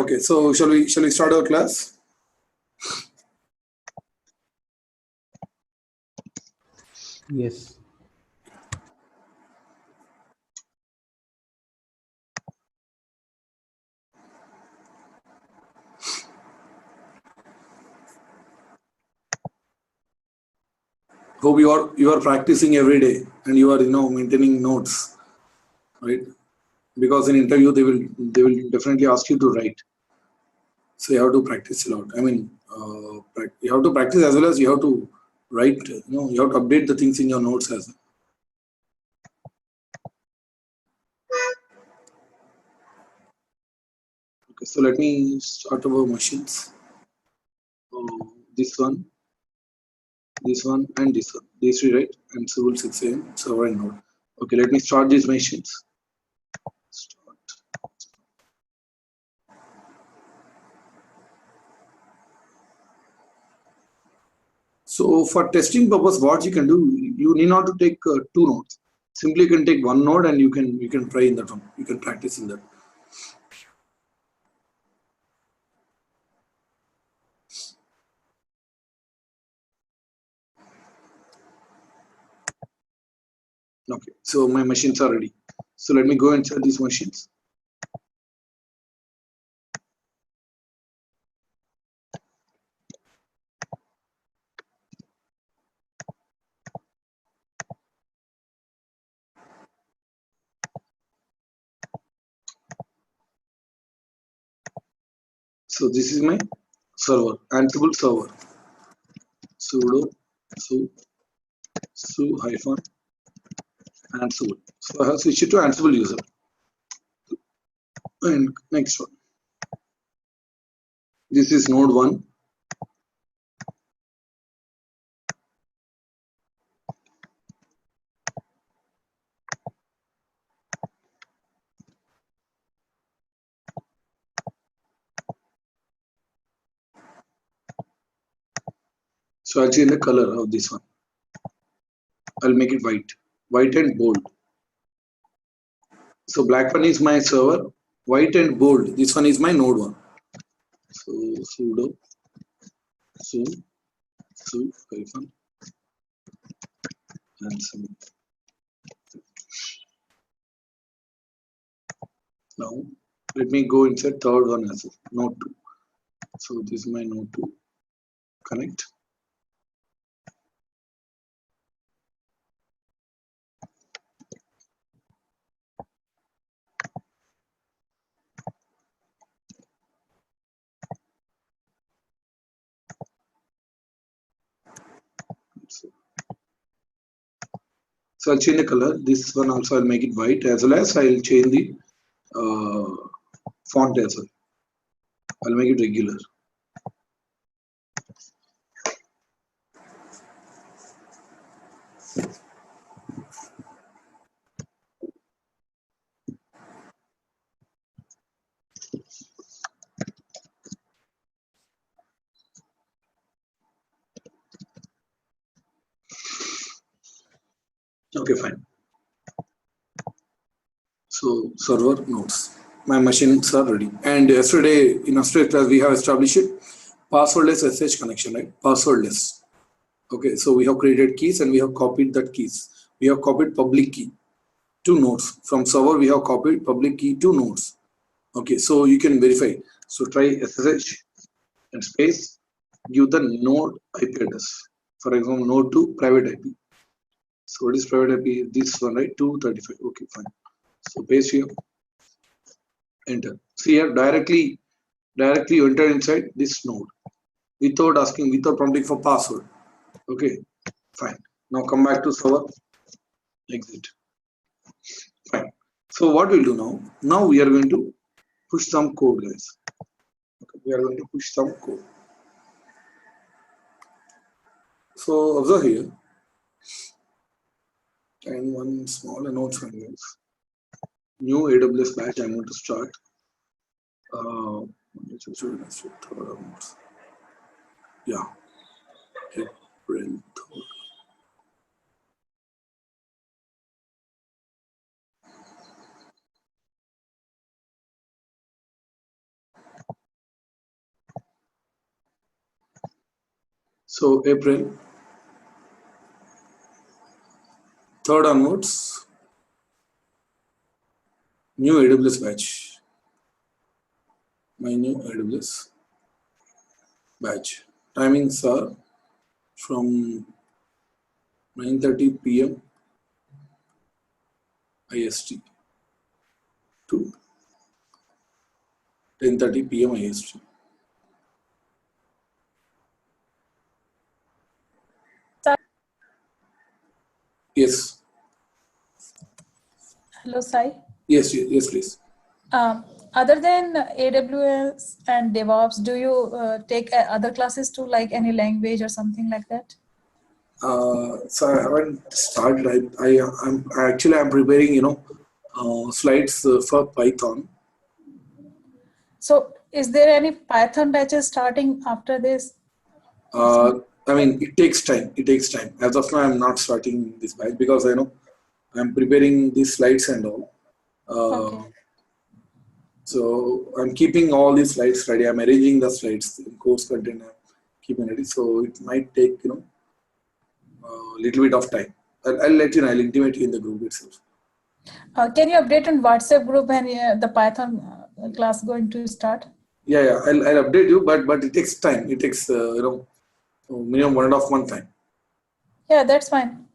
Okay, so shall we start our class? Yes. Hope you are practicing every day and you are maintaining notes, right? Because in interview they will definitely ask you to write, so you have to practice a lot. I mean, you have to practice as well as you have to write. You have to update the things in your notes as well. Okay, so let me start our machines. This one, and this one. These three, right? And Civil 6 AM, server and node. Okay, let me start these machines. Start. So for testing purpose, what you can do, you need not to take two nodes. Simply you can take one node and you can try in that one. You can practice in that. Okay, so my machines are ready. So let me go inside these machines. So this is my server, Ansible server. Sudo su hyphen Ansible. So I have switched it to Ansible user. And next one. This is node 1. So I'll change the color of this one. I'll make it white and bold. So black one is my server, white and bold. This one is my node 1. So sudo su hyphen Ansible. Now let me go inside third one as well, node 2. So this is my node 2. Connect. So I'll change the color. This one also I'll make it white, as well as I'll change the font as well. I'll make it regular. Okay, fine. So server nodes. My machines are ready. And in yesterday's class we have established it passwordless SSH connection, right? Passwordless. Okay, so we have created keys and we have copied that keys. We have copied public key to nodes. From server we have copied public key to nodes. Okay, so you can verify. So try SSH and space, give the node IP address. For example, node to private IP. So what is private IP? This one, right? 235. Okay, fine. So paste here, enter. See here, directly you enter inside this node without prompting for password. Okay, fine. Now come back to server, exit. Fine. So what we'll do now? Now we are going to push some code, guys. Okay, we are going to push some code. So observe here, and one small announcement, guys. New AWS batch I'm going to start. Yeah, April 3rd. So April 3rd onwards, new AWS batch. My new AWS batch. Timings are from 9:30 p.m. IST to 10:30 p.m. IST. Yes, Hello, Sai. yes, please. Other than AWS and DevOps, do you take other classes too, like any language or something like that? So I haven't started. I'm preparing, slides for Python. So, is there any Python batches starting after this? I mean, it takes time. It takes time. As of now, I'm not starting this batch because I know I'm preparing these slides and all. Okay. So I'm keeping all these slides ready. I'm arranging the slides in course content. I'm keeping ready. So it might take, a little bit of time. I'll let you know. I'll intimate you in the group itself. Can you update on WhatsApp group when the Python class going to start? Yeah. I'll update you, but it takes time. It takes minimum 1.5 month time. Yeah, that's fine.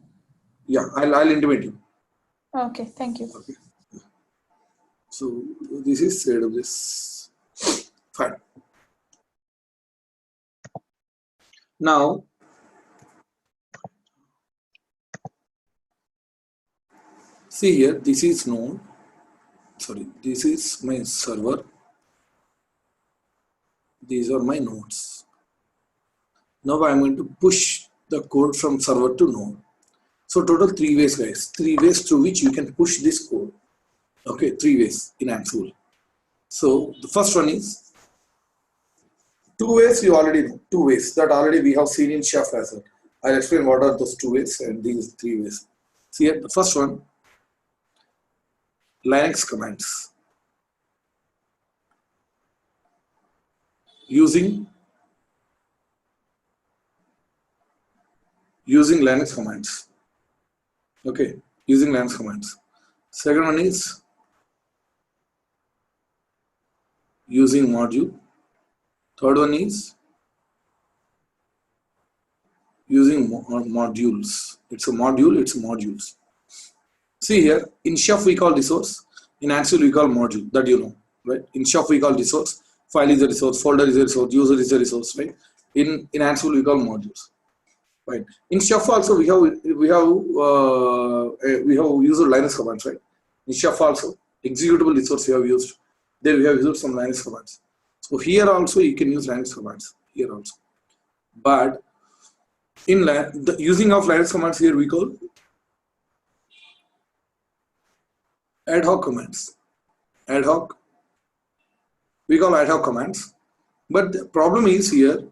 Yeah, I'll intimate you. Okay, thank you. Okay. So this is AWS. Fine. Now, see here. This is node. Sorry, this is my server. These are my nodes. Now I'm going to push the code from server to node. So total 3 ways, guys. 3 ways through which you can push this code. Okay, 3 ways in Ansible. So the first one is 2 ways. You already know 2 ways that already we have seen in Chef as well. I'll explain what are those 2 ways and these 3 ways. See here, the first one, Linux commands. Using Linux commands. Okay, using Linux commands. Second one is using module. Third one is using modules. It's a module, it's modules. See here, in Chef we call resource, in Ansible we call module, that you know, right? In Chef we call resource, file is a resource, folder is a resource, user is a resource, right? In Ansible we call modules, right? In Chef also we have user Linux commands, right? In Chef also, executable resource we have used. There we have used some Linux commands. So here also you can use Linux commands, here also. But in the using of Linux commands here we call ad hoc commands. Ad hoc, we call ad hoc commands. But the problem is here,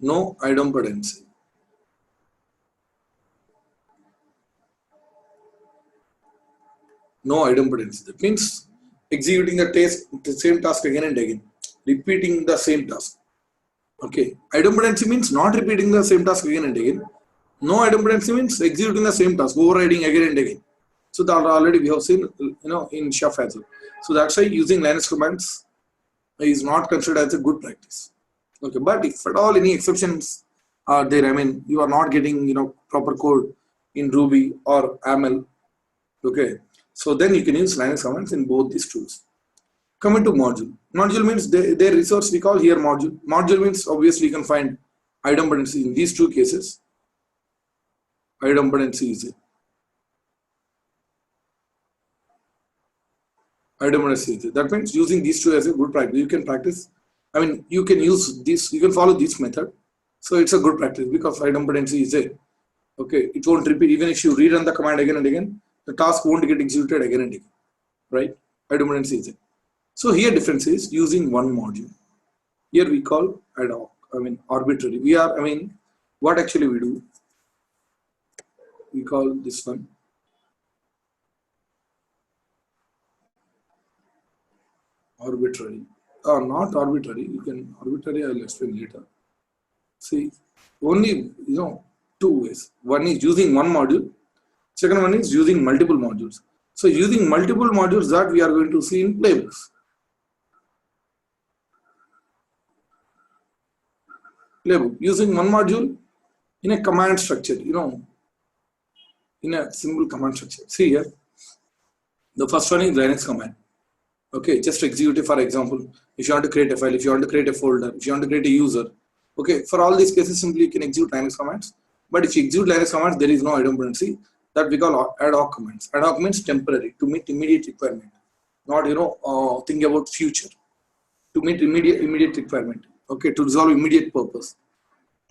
no idempotency. No idempotency. That means executing the same task again and again, repeating the same task. Okay, idempotency means not repeating the same task again and again. No idempotency means executing the same task, overriding again and again. So that already we have seen, in Chef as well. So that's why using Linux commands is not considered as a good practice. Okay, but if at all any exceptions are there, I mean, you are not getting proper code in Ruby or AML. Okay, so then you can use Linux commands in both these tools. Coming to module. Module means their resource we call here module. Module means obviously you can find idempotency in these two cases. Idempotency is it. That means using these two as a good practice. You can practice. I mean, you can use this. You can follow this method. So it's a good practice because idempotency is a. Okay, it won't repeat even if you rerun the command again and again. The task won't get executed again and again, right? Idempotency is it. So here difference is using one module. Here we call ad hoc. I mean arbitrary. What actually we do? We call this one arbitrary. not arbitrary. You can arbitrary. I'll explain later. See, only two ways. One is using one module. Second one is using multiple modules. So using multiple modules that we are going to see in playbooks. Playbook using one module in a command structure. In a simple command structure. See here, the first one is Linux command. Okay, just execute it. For example, if you want to create a file, if you want to create a folder, if you want to create a user. Okay, for all these cases, simply you can execute Linux commands. But if you execute Linux commands, there is no idempotency. That we call ad hoc commands. Ad hoc means temporary, to meet immediate requirement, not think about future, to meet immediate requirement. Okay, to resolve immediate purpose.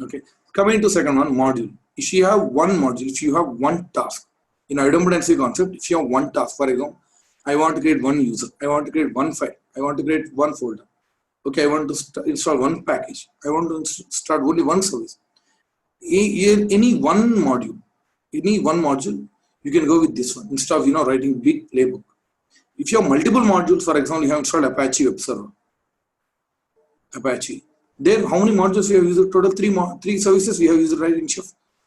Okay, coming to second one, module. If you have one module, if you have one task, in idempotency concept, if you have one task, for example, I want to create one user, I want to create one file, I want to create one folder. Okay, I want to install one package, I want to start only one service. Any one module, you can go with this one instead of writing big playbook. If you have multiple modules, for example, you have installed Apache web server, Apache. There, how many modules we have used? Total three services we have used right in Chef.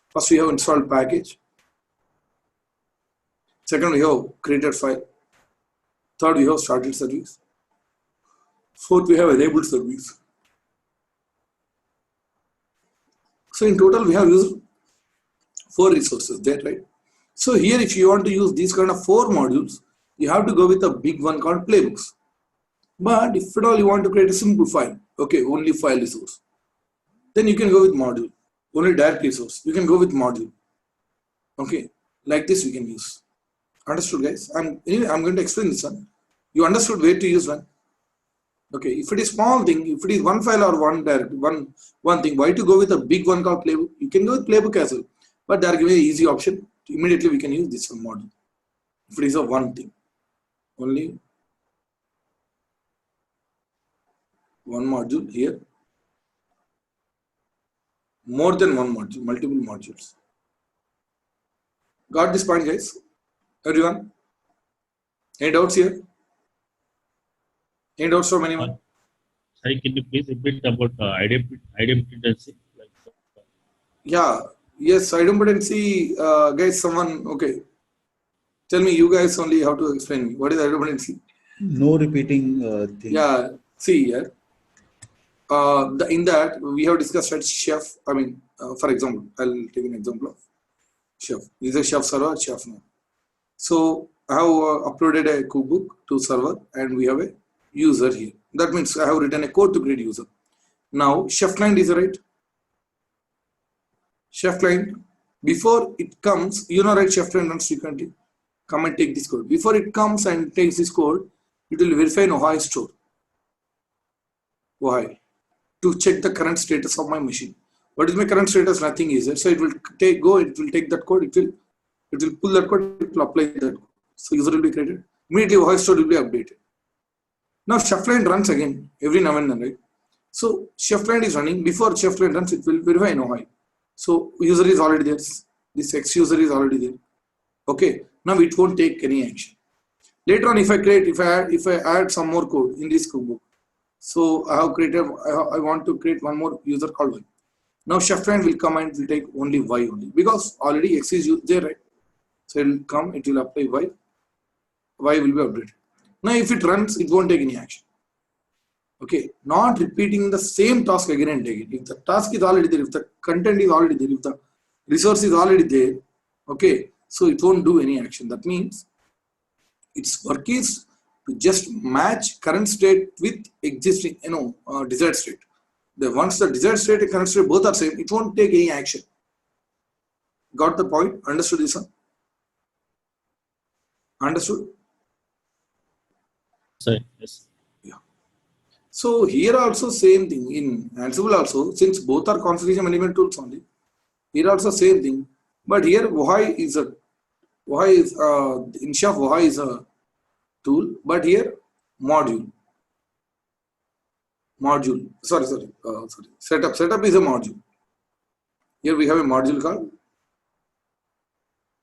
First, we have installed package. Second, we have created file. Third, we have started service. Fourth, we have enabled service. So in total, we have used 4 resources there, right? So here, if you want to use these kind of 4 modules, you have to go with a big one called playbooks. But if at all you want to create a simple file, okay, only file resource, then you can go with module. Only direct resource, you can go with module. Okay, like this we can use. Understood, guys? Anyway, I'm going to explain this one. You understood where to use one? Okay, if it is small thing, if it is one file or one thing, why to go with a big one called playbook? You can go with playbook as well, but they are giving an easy option. Immediately we can use this one module. If it is a one thing, only one module here, more than one module, multiple modules. Got this point, guys? Everyone? Any doubts here? Any doubts from anyone? Sorry, can you please repeat about idempotency? Yeah, yes, idempotency, guys, someone, okay. Tell me, you guys only have to explain me. What is idempotency? No repeating thing. Yeah, see here. In that, we have discussed at Chef. I mean, for example, I'll take an example of Chef. Is a Chef server or Chef now? So I have uploaded a cookbook to server and we have a user here. That means I have written a code to create user. Now, Chef client is right. Chef client, before it comes, right, Chef client runs frequently. Come and take this code. Before it comes and takes this code, it will verify an OHI store. OHI. To check the current status of my machine. What is my current status? Nothing is there. So it will take that code, it will pull that code, it will apply that code. So user will be created. Immediately OHI store will be updated. Now Chef client runs again every now and then, right? So Chef client is running. Before Chef client runs, it will verify an OHI. So user is already there. This X user is already there. Okay. Now it won't take any action. Later on, if I add some more code in this cookbook, so I want to create one more user called Y. Now Chef client will come and will take only Y only because already X is there, right? So it will come, it will apply Y. Y will be updated. Now if it runs, it won't take any action. Okay, not repeating the same task again and again. If the task is already there, if the content is already there, if the resource is already there, okay, so it won't do any action. That means its work is to just match current state with existing, desired state. Once the desired state and current state both are same, it won't take any action. Got the point? Understood this one? Understood? Sorry, yes. Yeah. So here also same thing in Ansible also, since both are configuration management tools only. Here also same thing, but here OHI is in Chef OHI is a tool, but here module. Setup is a module. Here we have a module called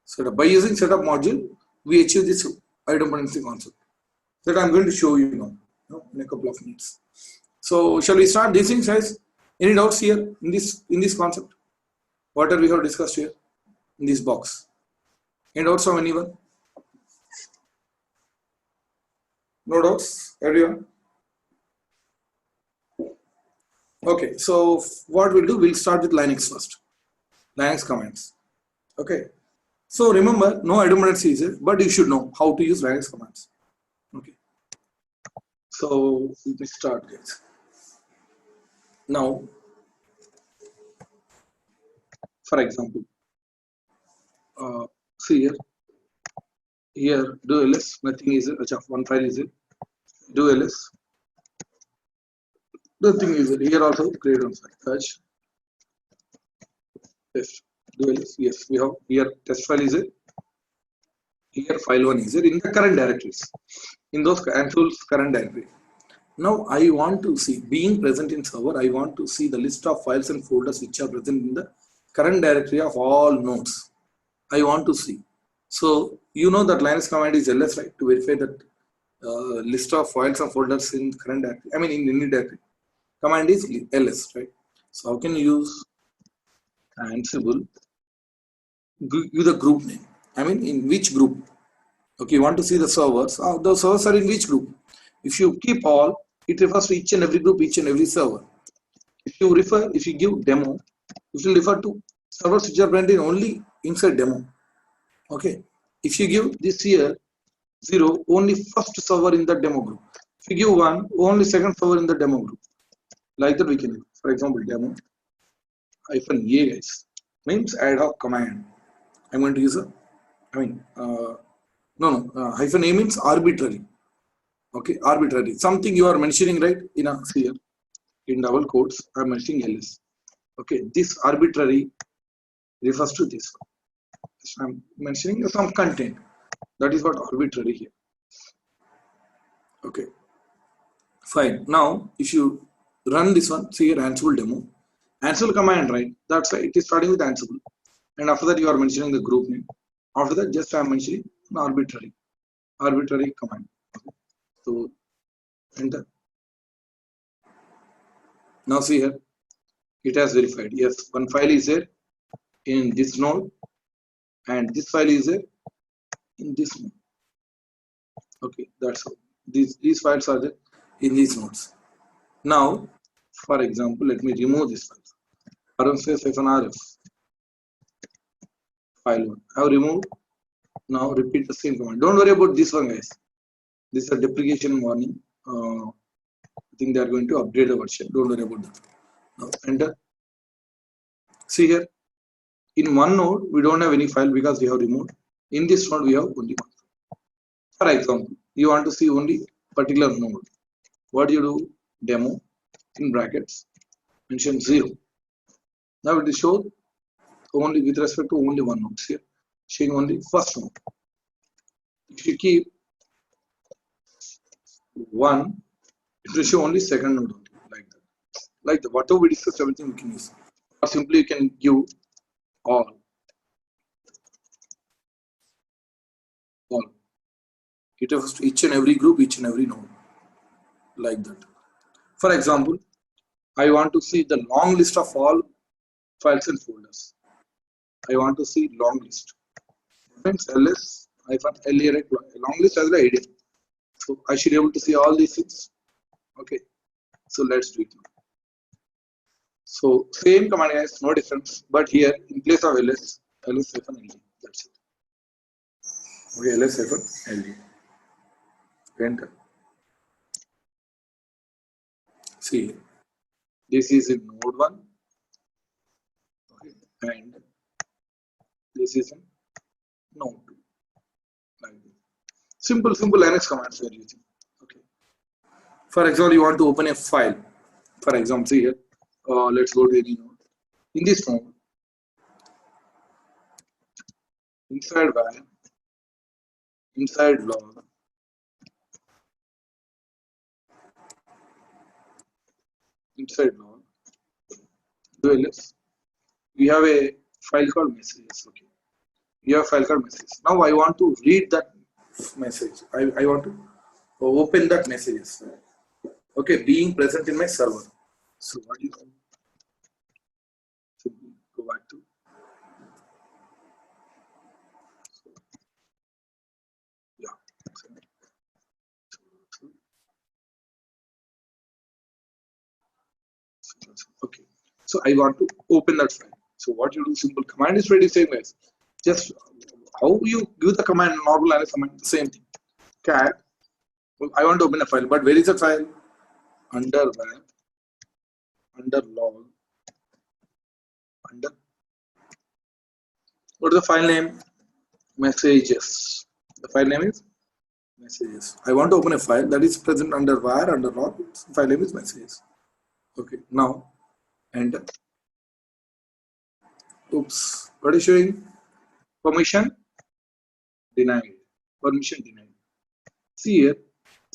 setup. By using setup module, we achieve this idempotency concept that I'm going to show you now. in a couple of minutes. So shall we start these things, guys? Any doubts here in this concept? What we have discussed here in this box? Any doubts from anyone? No doubts, everyone? Okay, so what we'll do, we'll start with Linux first. Linux commands. Okay, so remember, no redundancy is it, but you should know how to use Linux commands. Okay, so let me start, guys. Now, for example, see here do ls, nothing is it, one file is it, do ls, nothing is it, here also create one file, touch, test, do ls, yes, we have here test file is it, here file 1 is it, in the current directories, in those Ansibles current directory. Now I want to see, being present in server, I want to see the list of files and folders which are present in the current directory of all nodes. I want to see. So you know that Linux command is ls, right? To verify that list of files and folders in current directory. I mean in any directory. Command is ls, right? So how can you use Ansible? Give the group name. I mean in which group? Okay, you want to see the servers. The servers are in which group? If you keep all, it refers to each and every group, each and every server. If you give demo, it will refer to servers which are present only inside demo. Okay, if you give this here 0, only first server in the demo group. If you give 1, only second server in the demo group. Like that we can do. For example, demo -a, guys, means ad hoc command. I'm going to use a, -a means arbitrary. Okay, arbitrary. Something you are mentioning, right? In a here, in double quotes, I'm mentioning ls. Okay, this arbitrary refers to this one. So I'm mentioning some content. That is what arbitrary here. Okay, fine. Now, if you run this one, see here Ansible demo, Ansible command, right? That's why it is starting with Ansible, and after that you are mentioning the group name. After that, just I'm mentioning an arbitrary command. Okay. So enter. Now see here, it has verified. Yes, one file is there in this node, and this file is there in this node. Okay, that's how these files are there in these nodes. Now, for example, let me remove this file. rm/-rf file 1. I have removed. Now repeat the same command. Don't worry about this one, guys. This is a deprecation warning. I think they are going to update the version. Don't worry about that. Now enter. See here, in one node we don't have any file because we have removed. In this node we have only one. For example, you want to see only particular node. What do you do? Demo in brackets, mention 0. Now it is shown only with respect to only one node here, showing only first node. If you keep 1, it will show only second node only, like that. Like that. Whatever we discussed, everything we can use. Or simply you can give all. It refers to each and every group, each and every node, like that. For example, I want to see the long list of all files and folders. I want to see long list. Means ls-la, right? Long list as the idea. So I should be able to see all these things. Okay. So let's do it now. So same command, guys, no difference. But here in place of ls-ld. That's it. Okay, ls-ld. Enter. See, this is in node 1. Okay, and this is in node 2. Like this. Simple Linux commands we are using. Okay. For example, you want to open a file. For example, see here. Let's go to any node. In this node, inside var, inside log, do ls. We have a file called messages. Okay. We have a file called messages. Now I want to read that message. I want to open that messages. Okay, being present in my server. So what do you do? Simply go back to yeah. Okay. So I want to open that file. So what you do, simple command is pretty same guys. Just how you give the command, normal Linux command, the same thing. Cat. I want to open a file, but where is the file? Under var, under log, under what is the file name? Messages. The file name is messages. I want to open a file that is present under var, under log. File name is messages. Okay. Now enter. Oops. What is showing? Permission denied. Permission denied. See here,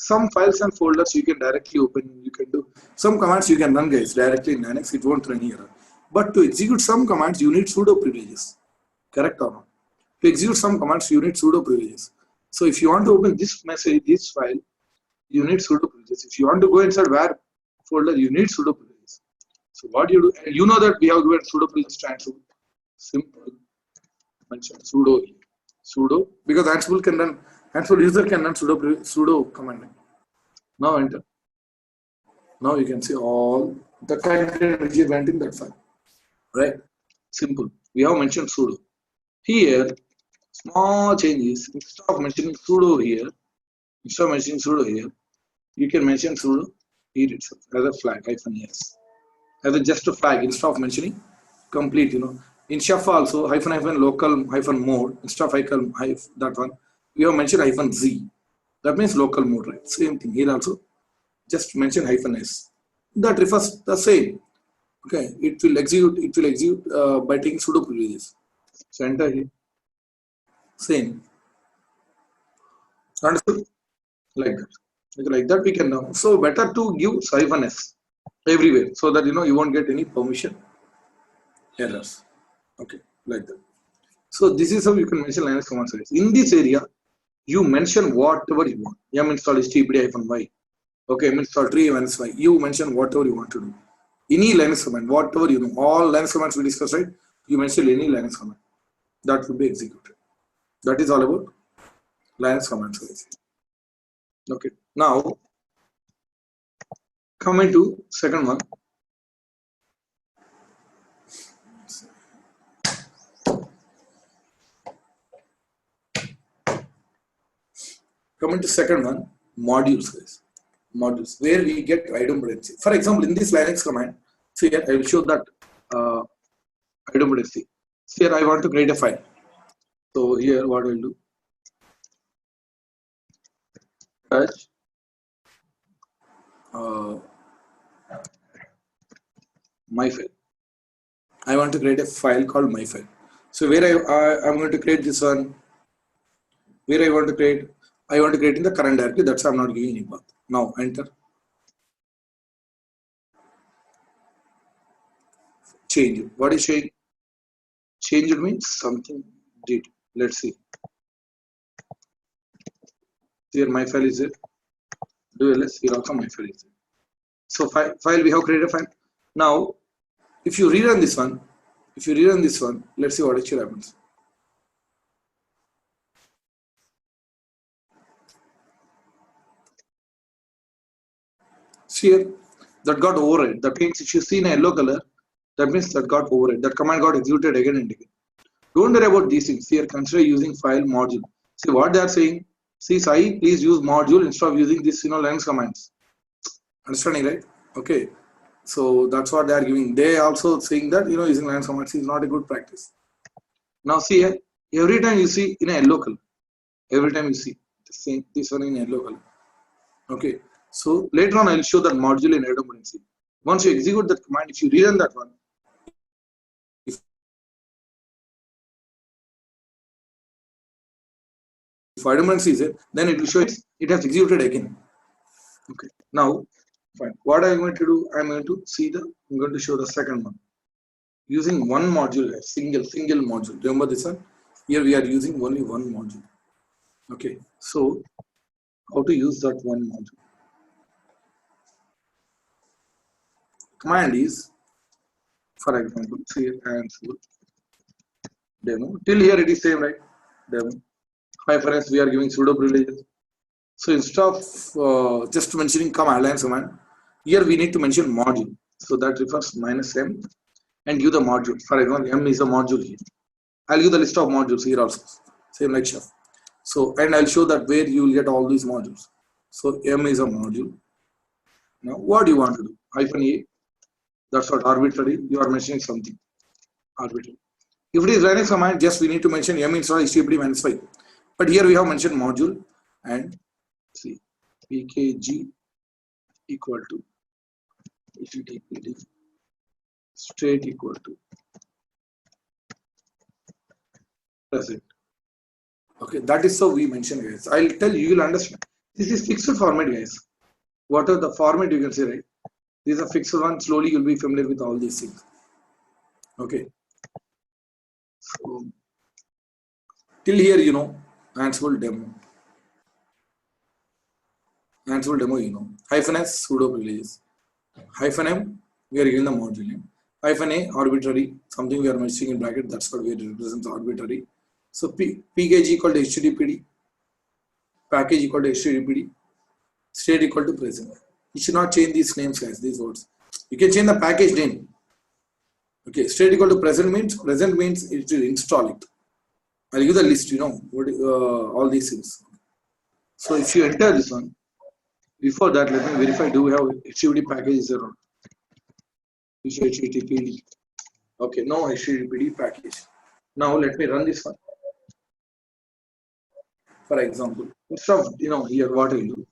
some files and folders you can directly open. You can do some commands you can run guys directly in Linux. It won't run here. But to execute some commands, you need sudo privileges. Correct or not? To execute some commands, you need sudo privileges. So if you want to open this message, this file, you need sudo privileges. If you want to go inside var folder, you need sudo privileges. So what you do, and you know that we have given sudo privileges to Ansible. Simple. Mention sudo here. Sudo, because Ansible can run, Ansible user can run sudo command. Now enter. Now you can see all the content which is went in that file. Right? Simple. We have mentioned sudo. Here, small changes. Instead of mentioning sudo here, you can mention sudo here itself as a flag -s. As a just a flag instead of mentioning complete, In chef also -local -mode instead of that one we have mentioned -z. That means local mode, right? Same thing here also. Just mention -s. That refers the same. Okay, it will execute by taking sudo privileges. So enter here. Same. Understood? Like that we can now. So better to give -s everywhere so that you won't get any permission errors. Okay, like that. So this is how you can mention Linux command service. In this area, you mention whatever you want. Yum install stpd-y. Okay, yum install tree-y. You mention whatever you want to do. Any Linux command, whatever you know, all Linux commands we discussed, right? You mention any Linux command that will be executed. That is all about Linux command service. Okay, now coming to second one. Coming to second one, modules, guys. Modules, where we get idempotency. For example, in this Linux command, so here I will show that idempotency. So here I want to create a file. So here what I will do, touch my file. I want to create a file called my file. So where I'm going to create this one. Where I want to create in the current directory. That's why I'm not giving any path. Now enter. Change it. What is change? Change it means something did. Let's see. Here my file is there. Do ls. Here also my file is there. So file we have created a file. Now, if you rerun this one, let's see what actually happens. See here, that got override. That means if you see in a yellow color, that means that got override. That command got executed again and again. Don't worry about these things. Here, consider using file module. See what they are saying. See, Sai, please use module instead of using this, Linux commands. Understanding, right? Okay. So that's what they are giving. They also saying that using Linux commands is not a good practice. Now see here, every time you see in a yellow color, every time you see the same this one in yellow color. Okay. So later on I will show that module in idempotency. Once you execute that command, if you rerun that one, if idempotency is there, then it will show it has executed again. Okay. Now, fine. What I am going to do, I'm going to show the second one. Using one module, single module. Remember this one? Here we are using only one module. Okay. So how to use that one module? command is, for example, see Ansible demo. Till here it is same, right? Demo. For instance, we are giving pseudo privileges. So instead of just mentioning command line command, here we need to mention module. So that refers -m and give the module. For example, m is a module here. I'll give the list of modules here also. Same like chef. So, and I'll show that where you will get all these modules. So m is a module. Now, what do you want to do? -a. That's what arbitrary. You are mentioning something arbitrary. If it is Linux command, just we need to mention m install HTTPD -5. But here we have mentioned module and see pkg equal to HTTPD straight equal to present. Okay, that is how we mention, guys. I'll tell you, you'll understand. This is fixed format, guys. Whatever the format you can say, right? These are fixed one. Slowly you'll be familiar with all these things. Okay. So till here, you know, Ansible demo. Ansible demo, you know. -s pseudo privileges. -m we are giving the module name. -a arbitrary, something we are mentioning in bracket. That's what we represents arbitrary. So pkg equal to HTTPD, package equal to HTTPD, state equal to present. You should not change these names, guys. These words. You can change the package name. Okay, state equal to present means it will install it. I'll give the list, you know, what all these things. So if you enter this one, before that, let me verify, do we have HTTPD package is there or not? Which HTTPD? Okay, no HTTPD package. Now let me run this one. For example, instead of, you know, here what I'll do.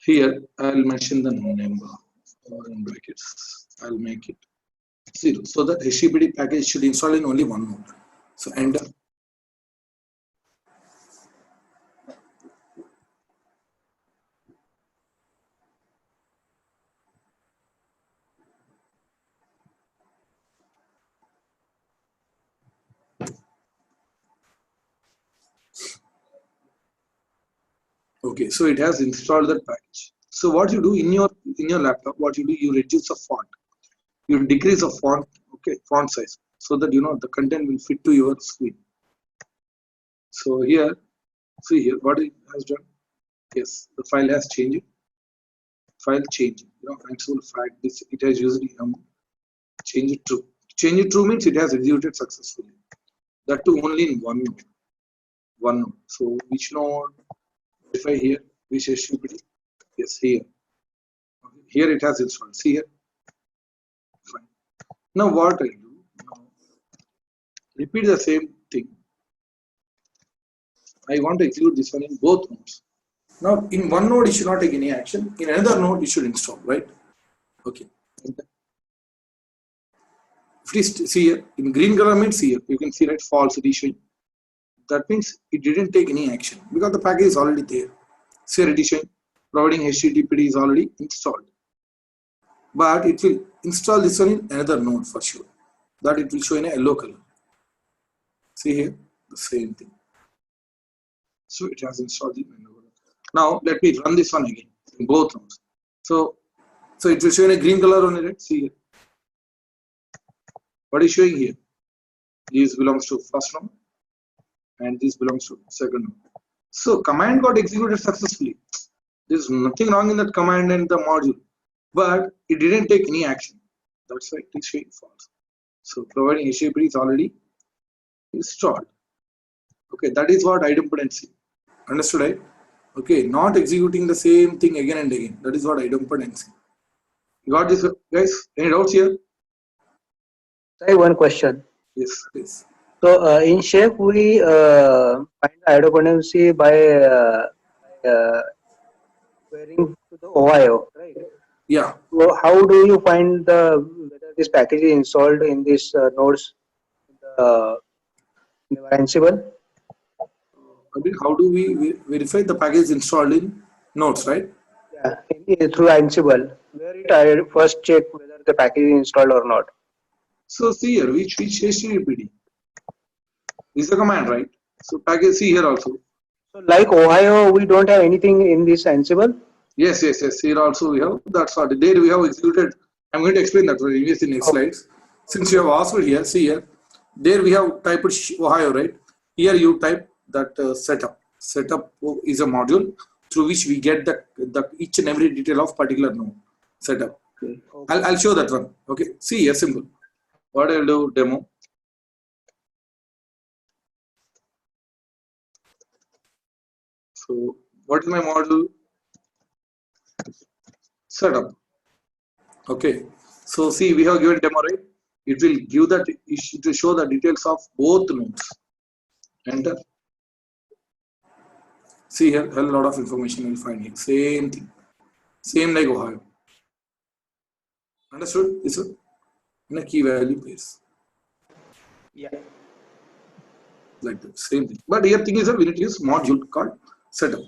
Here I'll mention the number or in brackets. I'll make it 0 so that HTTPD package should install in only one node. So enter. Okay, so it has installed that package. So what you do in your laptop, what you do, you reduce the font, you decrease the font, okay, font size, so that you know the content will fit to your screen. So here, see here, what it has done. Yes, the file has changed. File change. You know, Ansible fact this it has used change it true. Change it true means it has executed successfully. That too only in one node. One node. So which node? Verify here. Which HTTPD? Yes, here. Okay. Here it has installed. See here. Fine. Now what I do? Now, repeat the same thing. I want to execute this one in both nodes. Now in one node it should not take any action. In another node it should install, right? Okay. If it is, see here, in green color means here, you can see right, false edition. That means it didn't take any action because the package is already there. Here edition, providing HTTPD is already installed. But it will install this one in another node for sure. That it will show in a yellow color. See here, the same thing. So it has installed it. Now let me run this one again in both nodes. So it will show in a green color only, right? See here. What is showing here? This belongs to first node and this belongs to second node. So command got executed successfully. There is nothing wrong in that command and the module, but it didn't take any action. That's why it is showing false. So providing HTTPD is already installed. Okay, that is what idempotency. Understood, right? Okay, not executing the same thing again and again. That is what idempotency. You got this, guys? Any doubts here? I have one question. Yes, please. So in Chef, we find the idempotency by querying to the Ohio, right? Yeah. So how do you find whether this package is installed in these nodes in the Ansible? I mean, how do we verify the package installed in nodes, right? Yeah, through Ansible, where I first check whether the package is installed or not. So see here, which HTTPD? This is the command, right? So package, see here also. So like Ohio, we don't have anything in this Ansible. Yes. Here also we have that sort. There we have executed. I'm going to explain that in the next slides. Since you have asked here, see here. There we have typed Ohio, right? Here you type that setup. Setup is a module through which we get the each and every detail of particular node setup. Okay. I'll show that one. Okay. See here, simple. What I'll do demo. So what is my module? Setup. Okay. So see, we have given demo, right? It will give that. It will show the details of both nodes. Enter. See here, a lot of information you will find here. Same thing. Same like Ohio. Understood? This one? In a key value place. Yeah. Like that. Same thing. But here thing is that we need to use module called setup.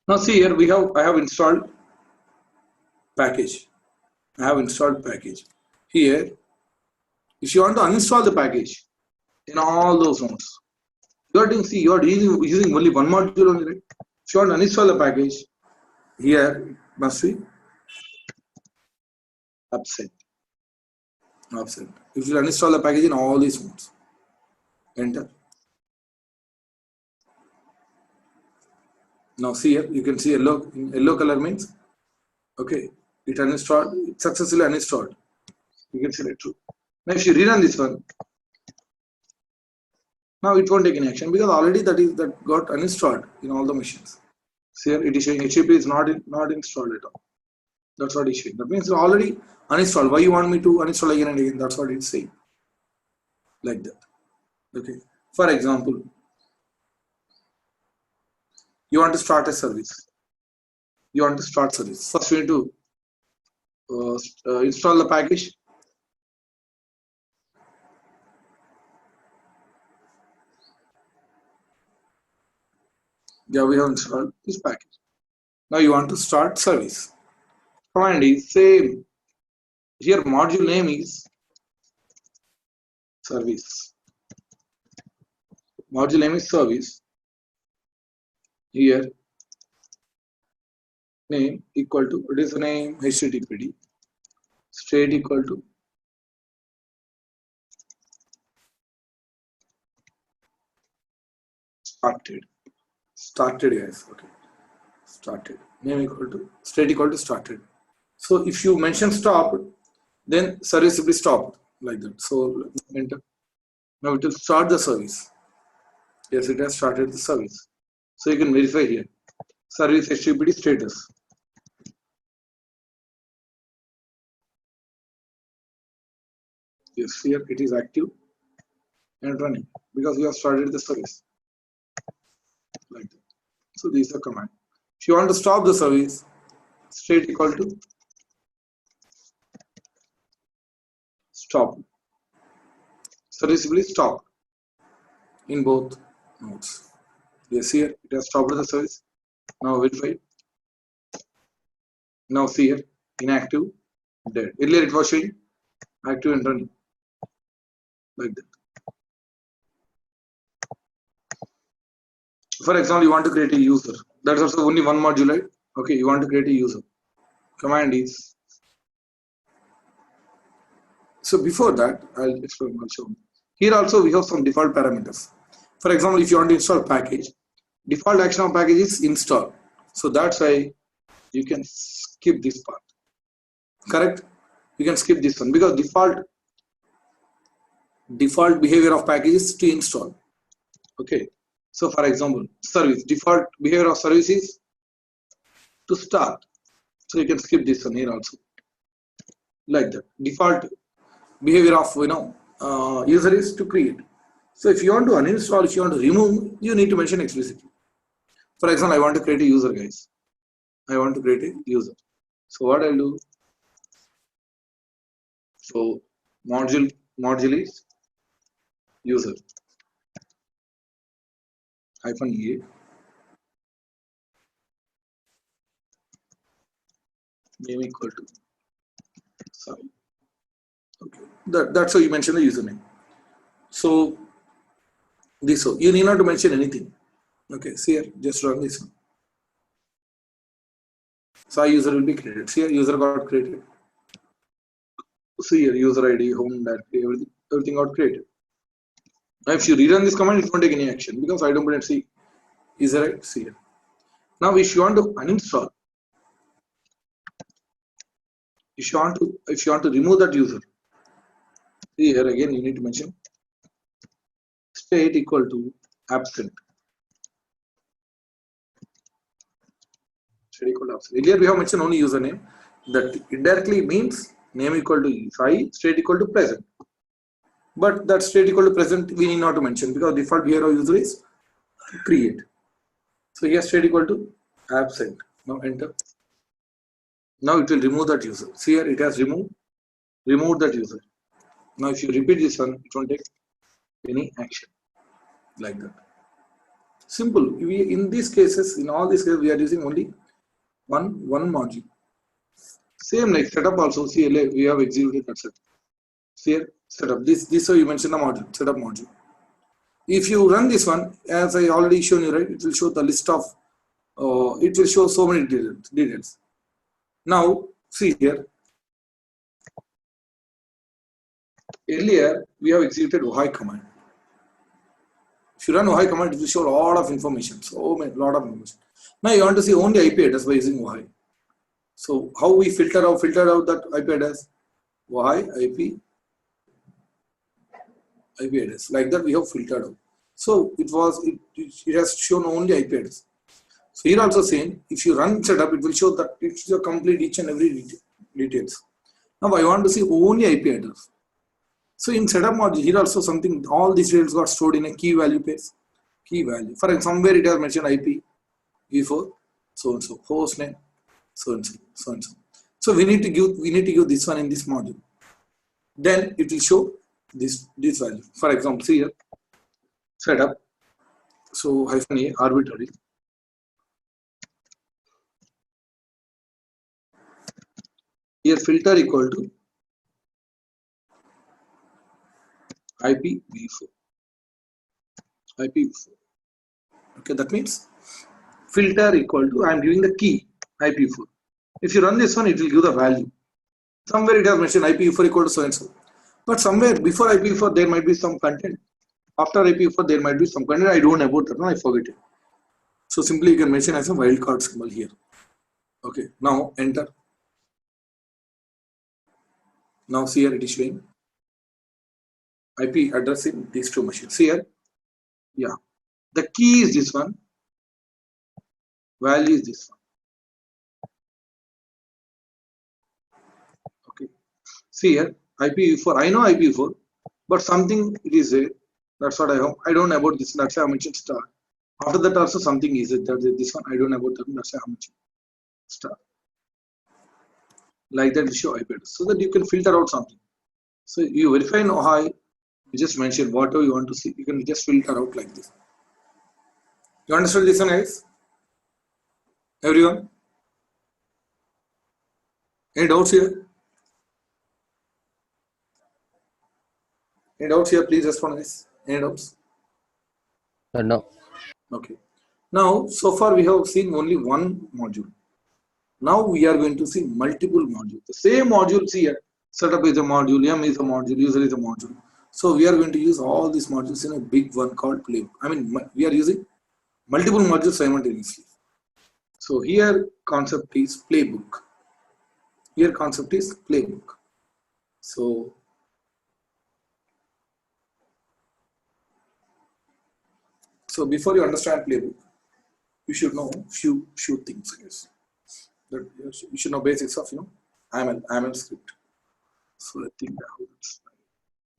Now see here I have installed package. I have installed package. Here, if you want to uninstall the package in all those nodes, you are using only one module only, right? If you want to uninstall the package, here it must be upset. If you uninstall the package in all these nodes, enter. Now see here, you can see yellow color means okay, it uninstalled, it successfully uninstalled. You can see that true. Now if you rerun this one, now it won't take any action because already that got uninstalled in all the machines. See here, it is showing HTTP is not installed at all. That's what it's showing. That means it's already uninstalled. Why you want me to uninstall again and again? That's what it's saying. Like that. Okay. For example, you want to start a service. You want to start service. First, you need to install the package. Yeah, we have installed this package. Now you want to start service. Command is same. Here module name is service. Module name is service. Here name equal to, it is the name HTTPD. State equal to started guys. Okay, started. Name equal to state equal to started. So if you mention stop, then service will be stopped like that. So enter. Now it will start the service. Yes, it has started the service. So you can verify here. Service HTTPD status. Yes, here it is active and running because we have started the service. Like that. So this is the command. If you want to stop the service, state equal to stop. Service will be stopped in both nodes. Yes, here it has stopped the service. Now verify. Now see here inactive, dead. Earlier it was showing active and running like that. For example, you want to create a user. That's also only one module, right? Okay, you want to create a user. Command is. So before that, I'll explain. I'll show. Here also we have some default parameters. For example, if you want to install package, default action of package is install. So that's why you can skip this part. Correct? You can skip this one because default behavior of package is to install. Okay. So for example, service, default behavior of service is to start. So you can skip this one here also. Like that. Default behavior of user is to create. So if you want to uninstall, if you want to remove, you need to mention explicitly. For example, I want to create a user, guys. I want to create a user. So what I'll do? So module is user. -a name equal to sorry. Okay, that's how you mention the username. So this, so you need not to mention anything. Okay, see here, just run this one. So user will be created. See here, user got created. See here, user ID, home directory, everything got created. Now if you rerun this command, it won't take any action because I don't put it. See, user right? See here. Now if you want to uninstall, if you want to remove that user, see here again you need to mention state equal to absent. State equal to absent. Earlier we have mentioned only username. That indirectly means name equal to I, state equal to present. But that state equal to present we need not to mention because default behavior of user is create. So here state equal to absent. Now enter. Now it will remove that user. See here it has removed that user. Now if you repeat this one, it won't take any action like that. Simple. In these cases, in all these cases, we are using only one module. Same like setup also. See, we have executed that setup. See here, setup. This so you mentioned the module, setup module. If you run this one, as I already shown you, right, it will show the list of. It will show so many details. Now see here. Earlier we have executed why command. If you run why command, it will show a lot of information. So lot of information. Now you want to see only IP address by using why. So how we filter out that IP address? Why IP address. Like that we have filtered out. So it has shown only IP address. So here also same. If you run setup, it will show that it's your complete each and every details. Now I want to see only IP address. So in setup module, here also something, all these details got stored in a key value page. Key value. For example, somewhere it has mentioned IP, v4, so and so, host name, so and so, so and so. So we need to give this one in this module. Then it will show this value. For example, see here, setup. So -a arbitrary. Here filter equal to IPv4. Okay, that means filter equal to I am giving the key IPv4. If you run this one, it will give the value. Somewhere it has mentioned IPv4 equal to so and so. But somewhere before IPv4 there might be some content. After IPv4 there might be some content. I don't know about that one. I forget it. So simply you can mention as a wildcard symbol here. Okay. Now enter. Now see here it is showing IP address in these two machines. See here, yeah, the key is this one, value is this one. Okay, see here, IPv4. I know IPv4, but something it is there. That's what I hope. I don't know about this. That's why I mentioned star. After that also something is it. That this one I don't know about that. That's why I mentioned star. Like that, you show IP address so that you can filter out something. So you verify no hi. You just mention whatever you want to see. You can just filter out like this. You understood this one, guys? Everyone? Any doubts here? Any doubts here? Please respond, guys. Any doubts? No. Okay. Now, so far we have seen only one module. Now we are going to see multiple modules. The same module, see here. Setup is a module, M is a module, user is a module. So we are going to use all these modules in a big one called playbook. I mean, we are using multiple modules simultaneously. So here concept is playbook. Here concept is playbook. So before you understand playbook, you should know few things, I guess. That you should know basics of AML script. So I think that it's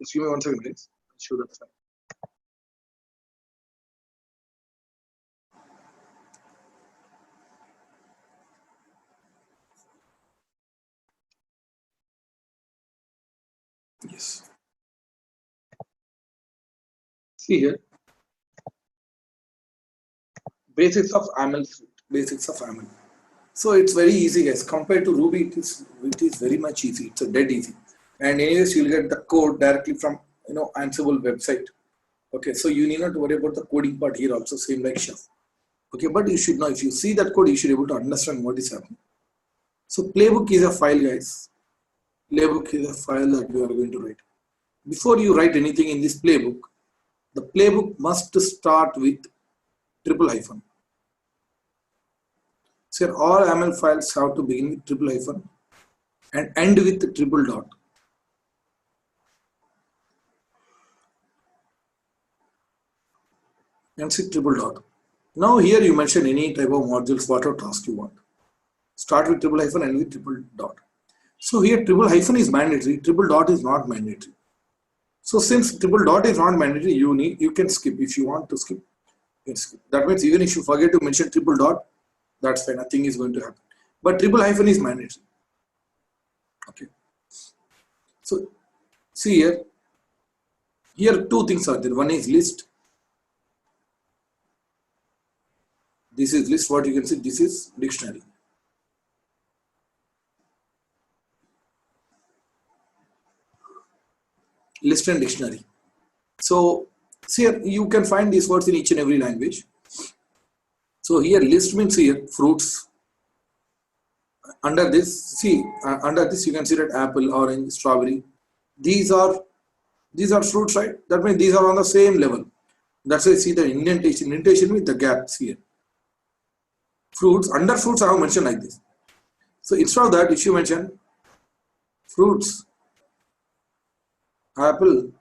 just give me 1 second, guys. I'll show that slide. Yes. See here. Basics of AML script. Basics of AML. So it's very easy, guys. Compared to Ruby, it is very much easy. It's a dead easy. And anyways, you'll get the code directly from Ansible website. Okay, so you need not worry about the coding part here also, same like Chef. Okay, but you should know if you see that code, you should be able to understand what is happening. So playbook is a file, guys. Playbook is a file that we are going to write. Before you write anything in this playbook, the playbook must start with triple hyphen. So all ML files have to begin with triple hyphen and end with triple dot. And see triple dot. Now here you mention any type of modules, whatever task you want. Start with triple hyphen and with triple dot. So here triple hyphen is mandatory, triple dot is not mandatory. So since triple dot is not mandatory, you can skip. If you want to skip, you can skip. That means even if you forget to mention triple dot, that's fine, nothing is going to happen. But triple hyphen is mandatory. Okay. So see here two things are there. One is list. This is list, what you can see, this is dictionary. List and dictionary. So see here you can find these words in each and every language. So here list means here fruits. Under this, see under this you can see that apple, orange, strawberry. These are fruits, right? That means these are on the same level. That's why see the indentation. Indentation with the gaps here. Fruits, under fruits I have mentioned like this. So instead of that, if you mention fruits, apple,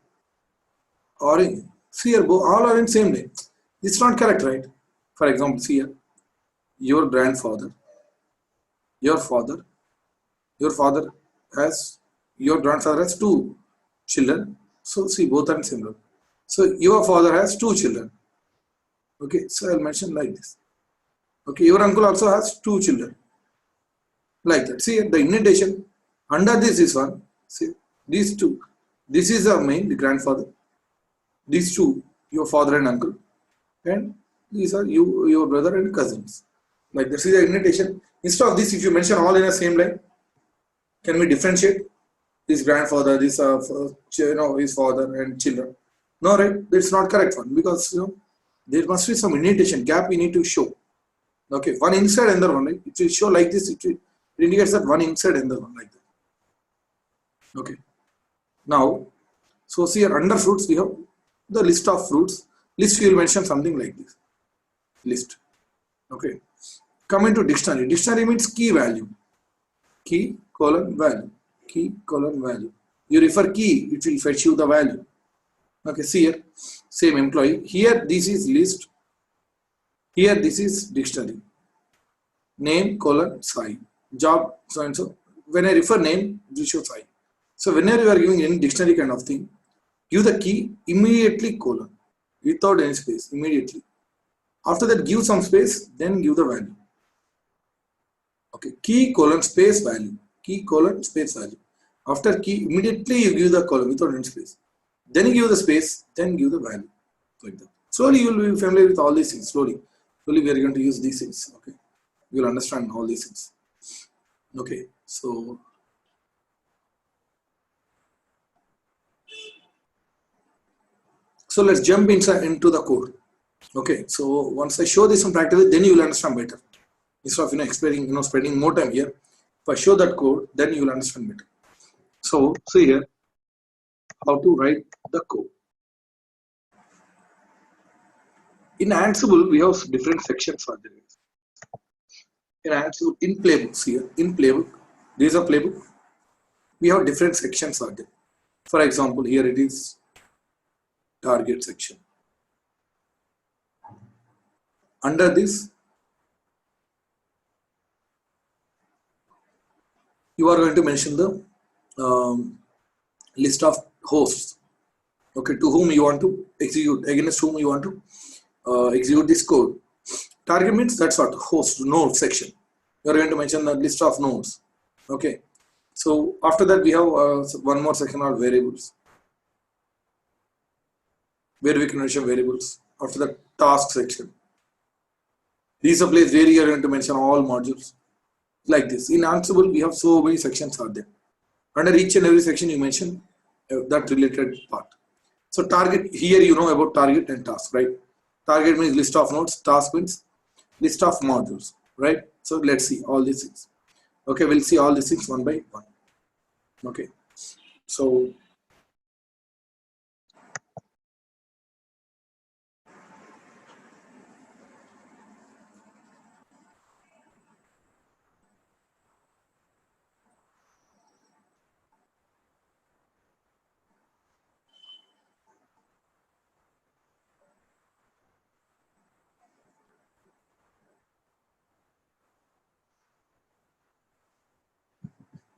orange, see here all are in same name. It's not correct, right? For example, see here, your grandfather, your grandfather has two children. So see both are similar. So your father has two children. Okay, so I'll mention like this. Okay, your uncle also has two children. Like that. See the indentation. Under this is one. See these two. This is the main, the grandfather. These two, your father and uncle. And these are your brother and cousins. Like that. See the indentation. Instead of this, if you mention all in the same line, can we differentiate? This grandfather, this his father and children. No, right? That's not correct one because there must be some indentation gap we need to show. Okay, one inside another one, right? It will show like this. It indicates that one inside another one like that. Okay. Now, so see here under fruits we have the list of fruits. List we will mention something like this. List. Okay. Coming to dictionary. Dictionary means key value. Key colon value. Key colon value. You refer key, it will fetch you the value. Okay, see here, same employee. Here this is list. Here this is dictionary. Name colon psi. Job so and so. When I refer name, this shows psi. So whenever you are giving any dictionary kind of thing, give the key immediately colon without any space immediately. After that, give some space, then give the value. Okay, key colon space value. Key colon space value. After key, immediately you give the colon without any space. Then you give the space, then give the value. Like that. Slowly you will be familiar with all these things. Slowly we are going to use these things. Okay, you will understand all these things. Okay, so let's jump into the code. Okay, so once I show this in practice, then you will understand better. Instead of explaining, spending more time here. If I show that code, then you will understand better. So see here how to write the code. In Ansible, we have different sections for this. In Ansible, in playbooks here, in playbook, there is a playbook. We have different sections for there. For example, here it is target section. Under this, you are going to mention the list of hosts. Okay, to whom you want to execute, against whom you want to execute this code. Target means that's what host node section. You are going to mention the list of nodes. Okay, so after that we have one more section called variables, where we can mention variables. After that, task section. This is a place where you are going to mention all modules like this. In Ansible, we have so many sections are there. Under each and every section, you mention that related part. So target, here you know about target and task, right? Target means list of nodes, task means list of modules, right? So let's see all these things. Okay, we'll see all these things one by one. Okay, so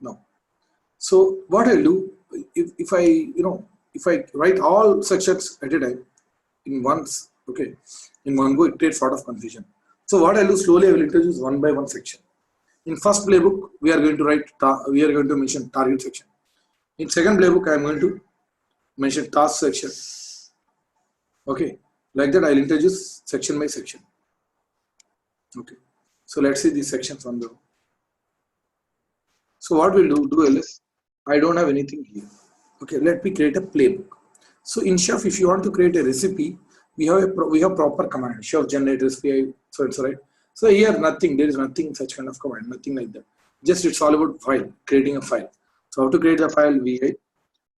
no. So what I'll do, if I write all sections at a time in once, okay, in one go, it creates sort of confusion. So what I'll do, slowly I will introduce one by one section. In first playbook, we are going to mention target section. In second playbook, I am going to mention task section. Okay, like that I'll introduce section by section. Okay, so let's see these sections on the. So what we'll do LS, I don't have anything here. Okay, let me create a playbook. So in Chef, if you want to create a recipe, we have proper command. Chef generate recipe, so it's right. So here nothing, there is nothing such kind of command, nothing like that. Just it's all about file, creating a file. So how to create the file? VI.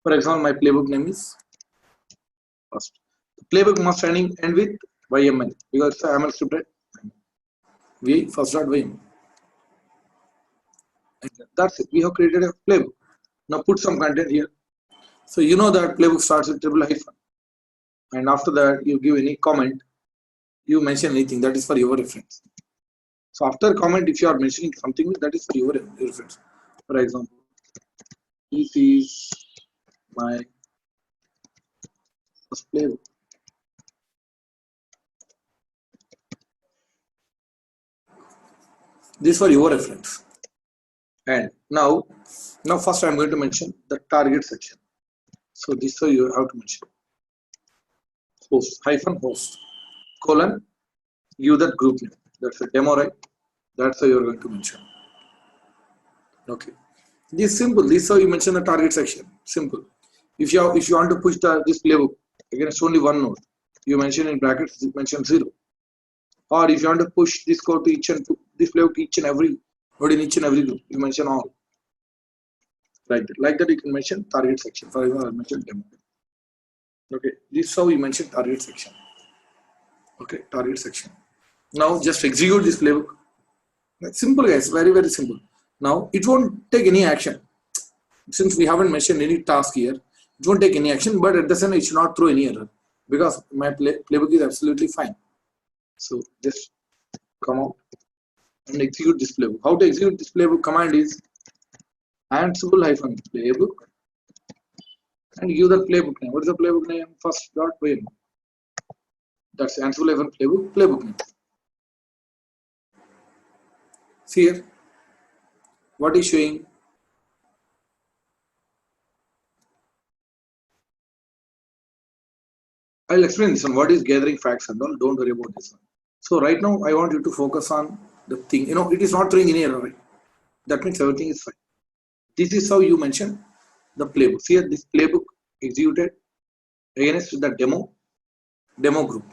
For example, my playbook name is first. The playbook must end with YML because it's a YAML script. VI first.yml. And that's it. We have created a playbook. Now put some content here. So you know that playbook starts with triple hyphen. And after that, you give any comment. You mention anything that is for your reference. So after comment, if you are mentioning something, that is for your reference. For example, this is my first playbook. This for your reference. And now first I am going to mention the target section. So this so you have to mention host -host colon give that group name. That's a demo, right? That's how you're going to mention. Okay, this is simple. This is how you mention the target section. Simple. If you want to push this playbook against only one node, you mention in brackets, you mention 0. Or if you want to push this code to this playbook each and every node in each and every group, you mention all. Like that you can mention target section. For example, I'll mention demo. Okay, this is how you mention target section. Okay, target section. Now just execute this playbook. That's simple, guys. Very, very simple. Now it won't take any action. Since we haven't mentioned any task here, it won't take any action, but at the same time, it should not throw any error because my playbook is absolutely fine. So just come out and execute this playbook. How to execute this playbook command is Ansible-playbook and give the playbook name. What is the playbook name? First.yml. That's Ansible-playbook name. See here, what is showing? I'll explain this one. What is gathering facts and all? Don't worry about this one. So right now, I want you to focus on the thing. You know, it is not throwing any error, right? That means everything is fine. This is how you mention the playbook. See here, this playbook executed against the demo group.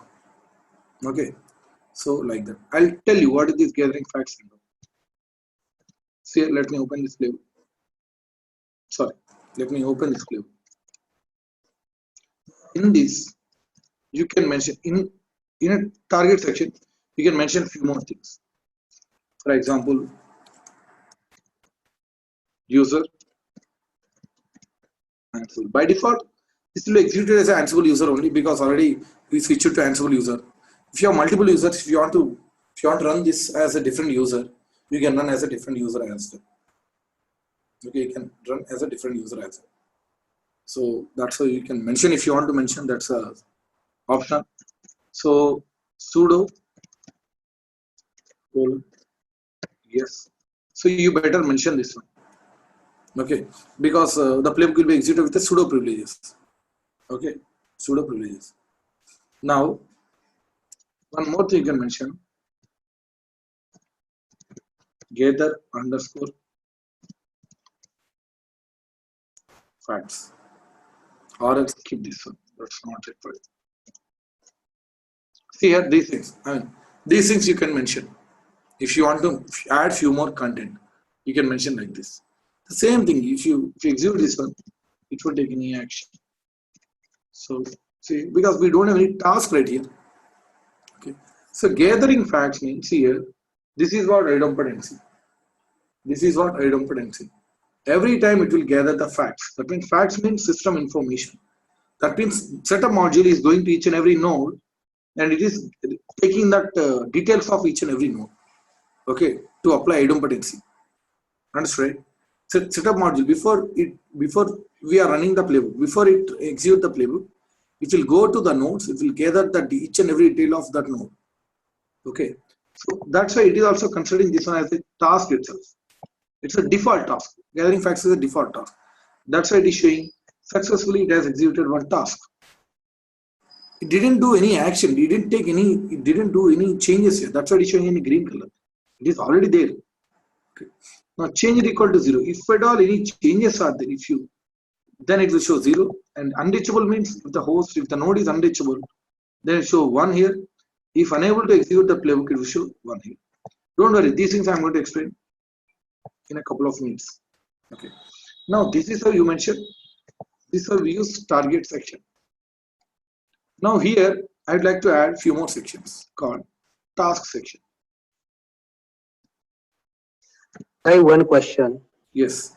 Okay, so like that. I'll tell you what is this gathering facts and all. See here, let me open this playbook. Sorry, let me open this playbook. In this, you can mention in a target section, you can mention few more things. For example, user Ansible. By default, this will be executed as an Ansible user only because already we switched it to Ansible user. If you have multiple users, if you want to run this as a different user, you can run as a different user as well. Okay, you can run as a different user as well. So that's how you can mention if you want to mention. That's a option. So sudo colon yes. So you better mention this one. Okay, because the playbook will be executed with the sudo privileges. Okay, sudo privileges. Now, one more thing you can mention: gather underscore facts, or else keep this one. That's not required. See here, these things. I mean, these things you can mention if you want to add few more content. You can mention like this. The same thing, if you execute this one, it won't take any action. So see, because we don't have any task right here. Okay. So gathering facts means here, this is what idempotency. This is what idempotency. Every time it will gather the facts. That means facts means system information. That means setup module is going to each and every node, and it is taking that details of each and every node. Okay, to apply idempotency. Understood? Setup module before we are running the playbook, before it execute the playbook, it will go to the nodes. It will gather each and every detail of that node. Okay, so that's why it is also considering this one as a task itself. It's a default task. Gathering facts is a default task. That's why it is showing successfully it has executed one task. It didn't do any action. It didn't do any changes here. That's why it is showing in green color. It is already there. Okay. Now change is equal to 0. If at all any changes are there, then it will show 0. And unreachable means if the node is unreachable, then it show 1 here. If unable to execute the playbook, it will show 1 here. Don't worry, these things I'm going to explain in a couple of minutes. Okay. Now this is how you mentioned. This is how we use target section. Now here I'd like to add few more sections called task section. I have one question. Yes.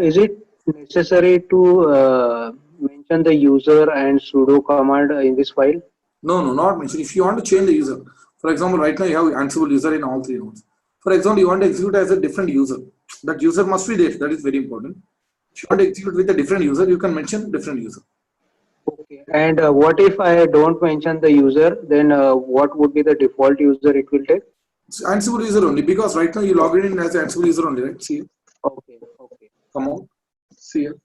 Is it necessary to mention the user and sudo command in this file? No, not mentioned. If you want to change the user, for example, right now you have Ansible user in all 3 nodes. For example, you want to execute as a different user. That user must be there. That is very important. If you want to execute with a different user, you can mention different user. Okay. And what if I don't mention the user? Then what would be the default user it will take? It's Ansible user only, because right now you log in as an Ansible user only, right? See here. Okay. Okay. Come out. See here.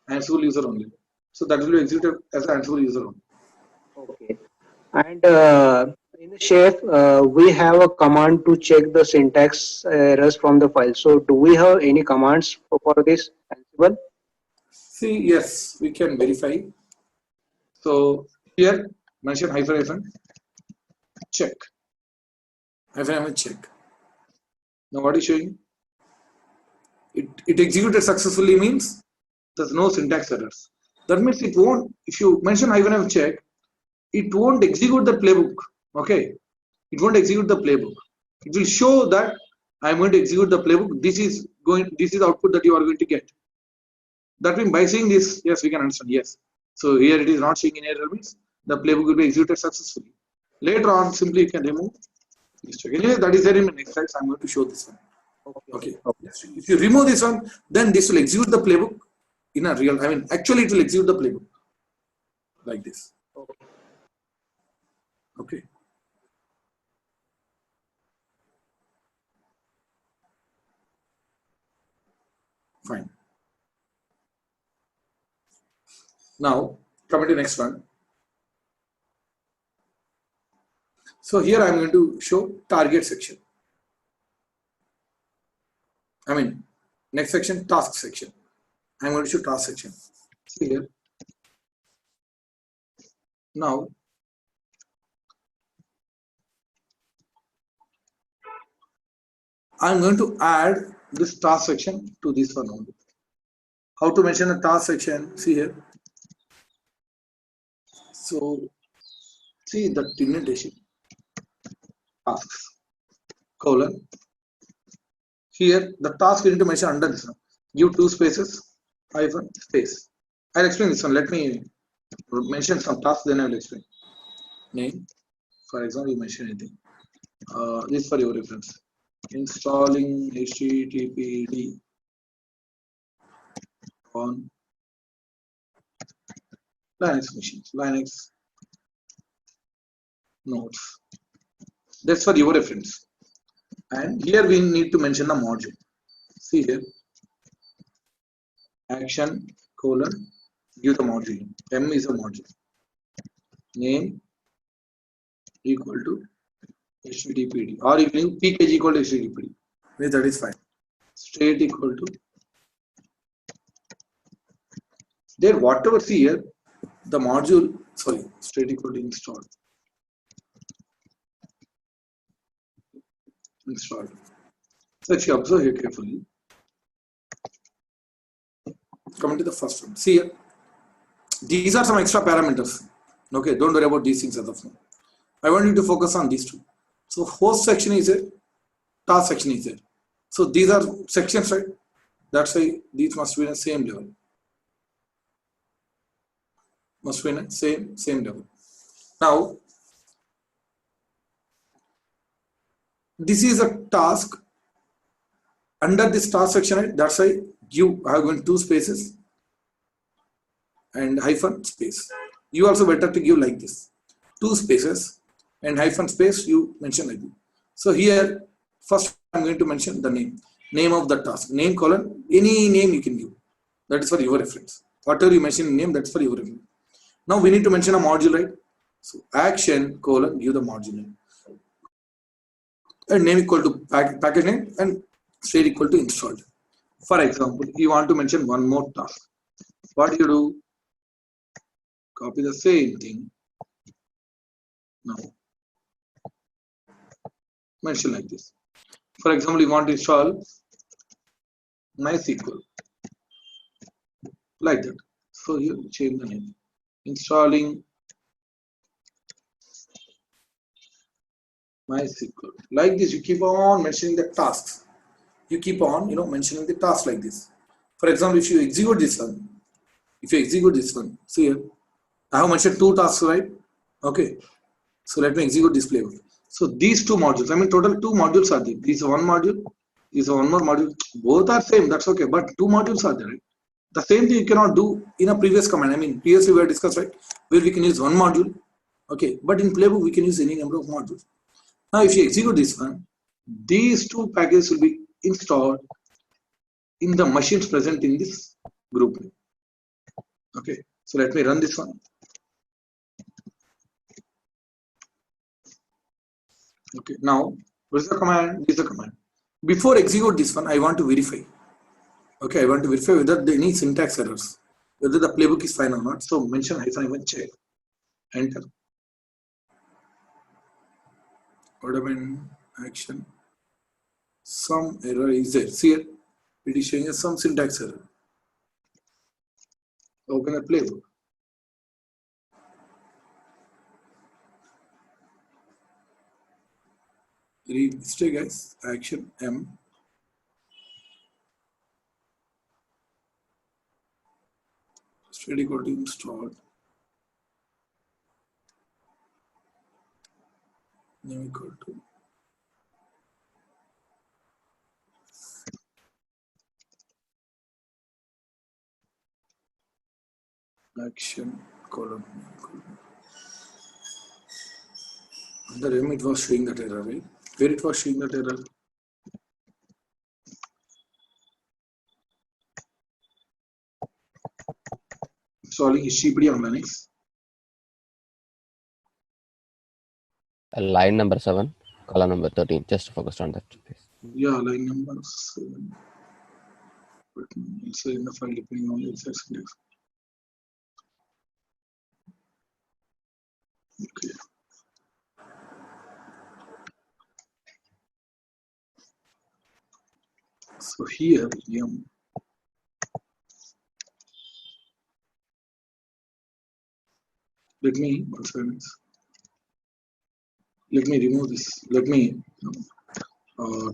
Ansible user only. So that will be executed as an Ansible user only. Okay. And in the chef, we have a command to check the syntax errors from the file. So do we have any commands for this Ansible? See, yes, we can verify. So here mention -, check. Check. Now what is showing? It executed successfully means there's no syntax errors. That means it won't, if you mention -check, it won't execute the playbook. Okay, it won't execute the playbook. It will show that I'm going to execute the playbook. This is the output that you are going to get. That means by saying this, yes, we can understand. Yes. So here it is not showing any error, means the playbook will be executed successfully. Later on, simply you can remove this check. Anyway, that is there in my next slide. So I'm going to show this one. Okay. If you remove this one, then this will execute the playbook in a real. Actually, it will execute the playbook like this. Okay. Fine. Now, coming to the next one. So here I am going to show target section. Next section, task section. I am going to show task section. See here. Now, I am going to add this task section to this one only. How to mention a task section? See here. So, see the indentation. Tasks, : here the task we need to mention under this one. Give 2 spaces, space. I'll explain this one. Let me mention some tasks, then I will explain. Name, for example, you mention anything. This is for your reference. Installing HTTPD on Linux machines, Linux nodes. That's for your reference. And here we need to mention the module. See here. Action : give the module. M is a module. Name equal to HTTPD, or you can pkg equal to HTTPD. That is fine. State equal to. There, whatever, see here, the module, state equal to install. So if you observe here carefully, coming to the first one, see here, these are some extra parameters. Okay, don't worry about these things as of now. I want you to focus on these two. So host section is there, task section is there. So these are sections, right? That's why these must be in the same level. Must be in the same level. Now, this is a task. Under this task section, right? That's why you have given two spaces and hyphen space. You also better to give like this, two spaces and hyphen space you mention like this. So here, first I'm going to mention the name of the task, name colon, any name you can give. That is for your reference. Whatever you mention in name, that's for your reference. Now we need to mention a module, right? So action colon, give the module name. And name equal to package name and state equal to installed. For example, you want to mention one more task. What do you do? Copy the same thing. Now, mention like this. For example, you want to install MySQL. Like that. So here, change the name. Installing MySQL. Like this, you keep on mentioning the tasks. You keep on, mentioning the tasks like this. For example, if you execute this one, see here, I have mentioned two tasks, right? Okay. So let me execute this playbook. So these two modules, total two modules are there. This is one module, this is one more module. Both are same, that's okay. But two modules are there, right? The same thing you cannot do in a previous command. Previously we have discussed, right? Where we can use one module. Okay. But in playbook, we can use any number of modules. Now, if you execute this one, these two packages will be installed in the machines present in this group. Okay. So let me run this one. Okay, now what is the command? This is the command. Before execute this one, I want to verify. Okay, I want to verify whether there are any syntax errors, whether the playbook is fine or not. So mention hyphen check. Enter. Order action. Some error is there. See here, it is showing us some syntax error. Open the playbook. Mistake, guys. Action M. Straight equal to installed. Name equal to action column. The M it was showing that error, right? Where it was showing that error? Installing HTTP on Linux. Line number 7, column number 13. Just focused on that, please. Yeah, line number 7. But it's in the file depending on the exact syntax. Okay. So here, M. Let me remove this. Let me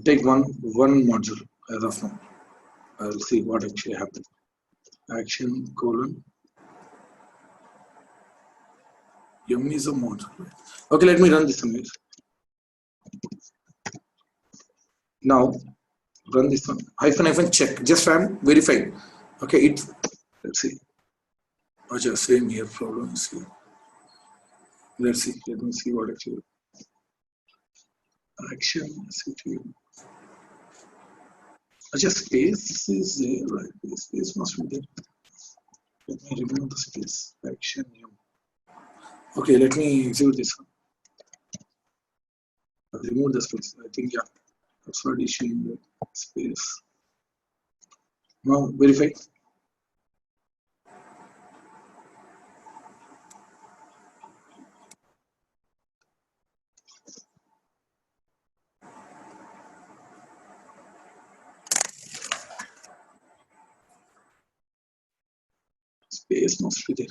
take one module as of now. I will see what actually happened. Action colon M is a module. Okay, let me run this one. Now run this one. Hyphen check. Just I'm verifying. Okay, let's see. Just same here problem is here. Let's see. Let me see what actually action CTU. Just space is there, right? The space must be there. Let me remove the space. Action M. Okay, let me execute this one. Remove the space. I think, yeah, that's what is showing the space. Now verify. Space must be there.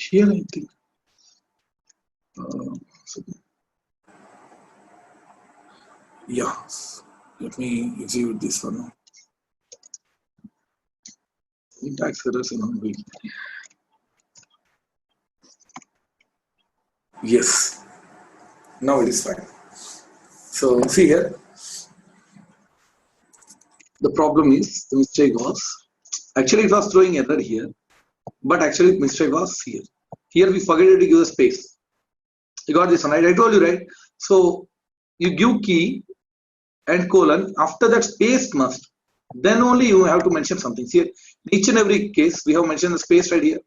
Here, I think. So, yeah, let me execute this one now. Syntax errors in on week. Yes, now it is fine. So see here, the problem is the mistake was actually it was throwing error here, but actually mistake was here. Here we forget to give a space. You got this one, right? I told you, right? So you give key and colon, after that space must, then only you have to mention something. See, in each and every case we have mentioned the space right here.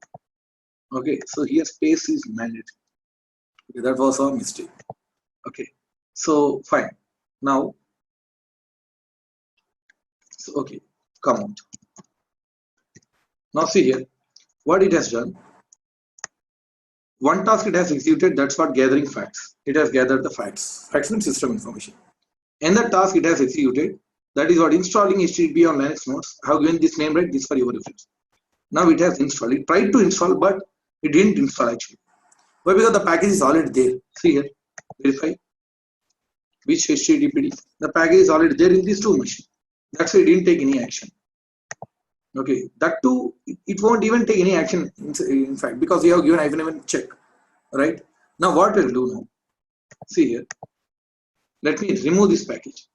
Okay, so here space is mandatory. Okay, that was our mistake. Okay, so fine. Now, so okay, come out. Now see here, what it has done. One task it has executed, that's what gathering facts. It has gathered the facts. Facts means system information. And the task it has executed, that is what installing HTTP on Linux nodes. I have given this name, right? This for your reference. Now it has installed. It tried to install, but it didn't install actually. Why? Because the package is already there. See here, verify which HTTPD. The package is already there in these two machines. That's why it didn't take any action. Okay, that too, it won't even take any action in fact, because we have given even check, right? Now what we'll do now, see here, let me remove this package.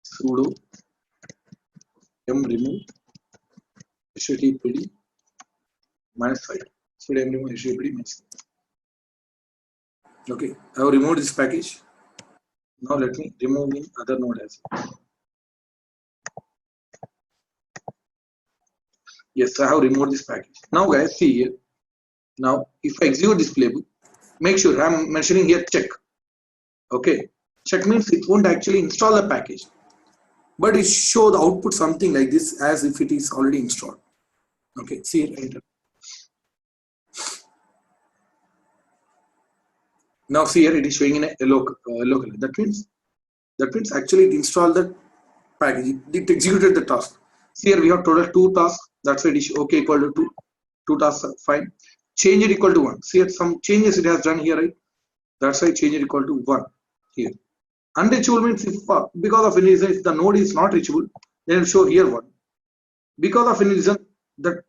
Sudo remove httpd -5. Sudo remove httpd -5. Okay, I have removed this package. Now let me remove in other node as well. Yes, I have removed this package. Now guys, see here. Now if I execute this playbook, make sure I'm mentioning here check. Okay, check means it won't actually install the package, but it show the output something like this as if it is already installed. Okay, see here, enter. Now see here, it is showing in a yellow color. That means actually it installed the package. It executed the task. See here, we have total 2 tasks. That's why it is okay equal to 2. 2 tasks are fine. Change it equal to 1. See here, some changes it has done here, right? That's why change it equal to 1 here. Unreachable means if because of any reason if the node is not reachable, then it will show here 1. Because of any reason that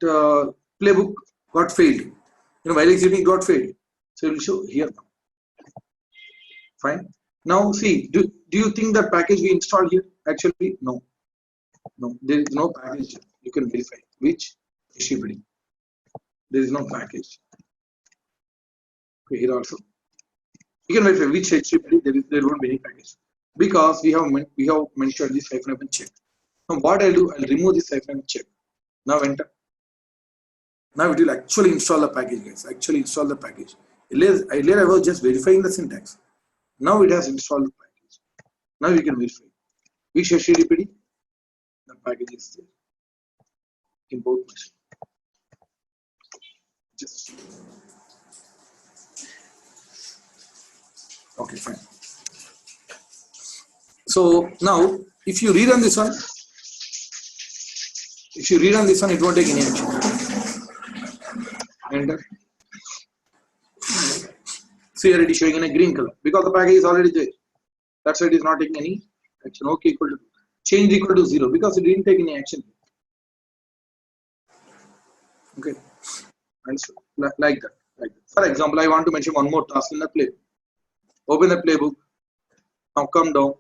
playbook got failed. While executing got failed. So it will show here 1. Fine. Now see, do you think that package we installed here? Actually, no. No, there is no package. You can verify which HTTPD. There is no package. Okay, here also. You can verify which HTTPD. There won't be any package because we have mentioned this -, check. Now what I'll do, I'll remove this -, check. Now enter. Now it will actually install the package, guys. Actually install the package. Earlier I was just verifying the syntax. Now it has installed the package. Now you can verify which HTTPD. The package is there in both machines. Just okay, fine. So now if you rerun this one, it won't take any action. Enter. See here, it is showing in a green color because the package is already there. That's why it is not taking any action. Okay, equal to change equal to 0 because it didn't take any action. Okay, and so, like that. For example, I want to mention one more task in the playbook. Open the playbook. Now come down.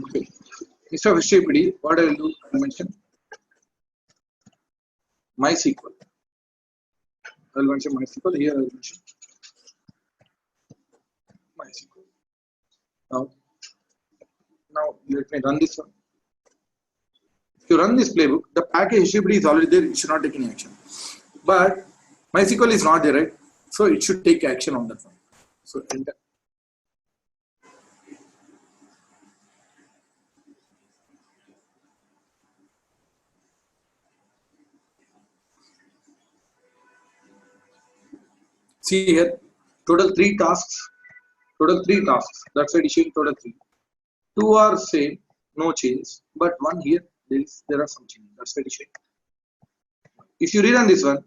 Okay. Instead of HTTPD, what I will do, I will mention MySQL. I will mention MySQL. Here I will mention MySQL. Now let me run this one. If you run this playbook, the package HTTPD is already there. It should not take any action. But MySQL is not there, right? So it should take action on that one. So enter. See here, total 3 tasks. Total 3 tasks. That's why it is showing total 3. 2 are same, no changes. But one here, there are some changes. That's why it is showing. If you rerun this one,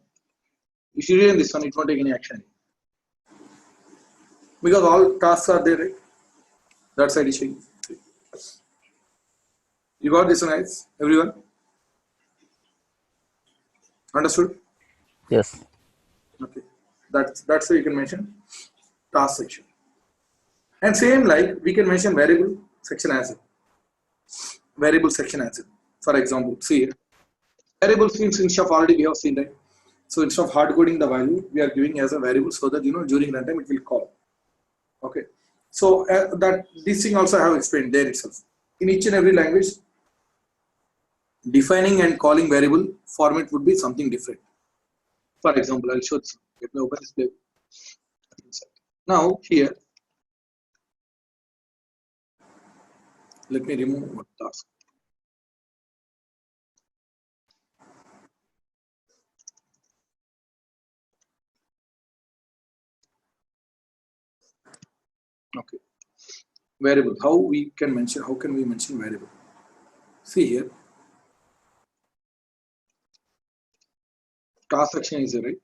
it won't take any action. Because all tasks are there, right? That's why it is showing. You got this one, guys? Everyone? Understood? Yes. Okay. That's why you can mention task section. And same like we can mention variable section as well. Variable section as well. For example, see here. Variable means instead of already we have seen, right? So instead of hard coding the value, we are giving as a variable so that during runtime it will call. Okay. So that this thing also I have explained there itself. In each and every language, defining and calling variable format would be something different. For example, I'll show this. Let me open this playbook. Now here, let me remove one task. Okay. Variable. How can we mention variable? See here. Task section is there, right?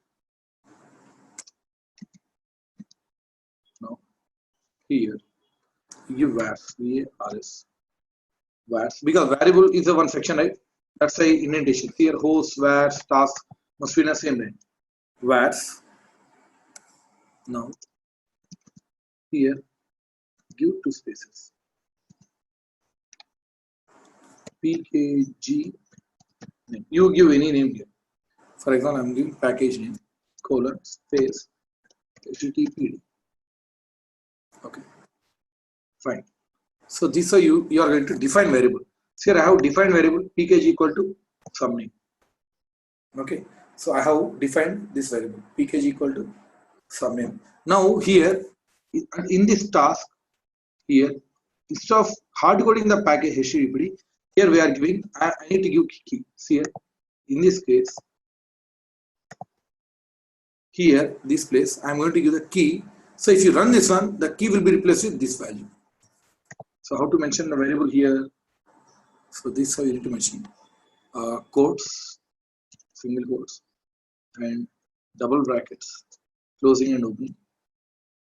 Now here you give vars, VARS. Vars, because variable is a one section, right? That's a indentation. Here host, vars, task must be in the same line. Vars. Now here give 2 spaces. PKG name. You give any name here. For example, I'm giving package name :space HTTPD. Okay, fine. So this is you are going to define variable. So here I have defined variable pkg equal to some name. Okay, so I have defined this variable pkg equal to some name. Now here in this task here, instead of hard coding the package HTTPD, here we are giving I need to give key. See here in this case. Here, this place, I'm going to give the key. So if you run this one, the key will be replaced with this value. So how to mention the variable here? So this is how you need to mention quotes, single quotes, and double brackets, closing and opening.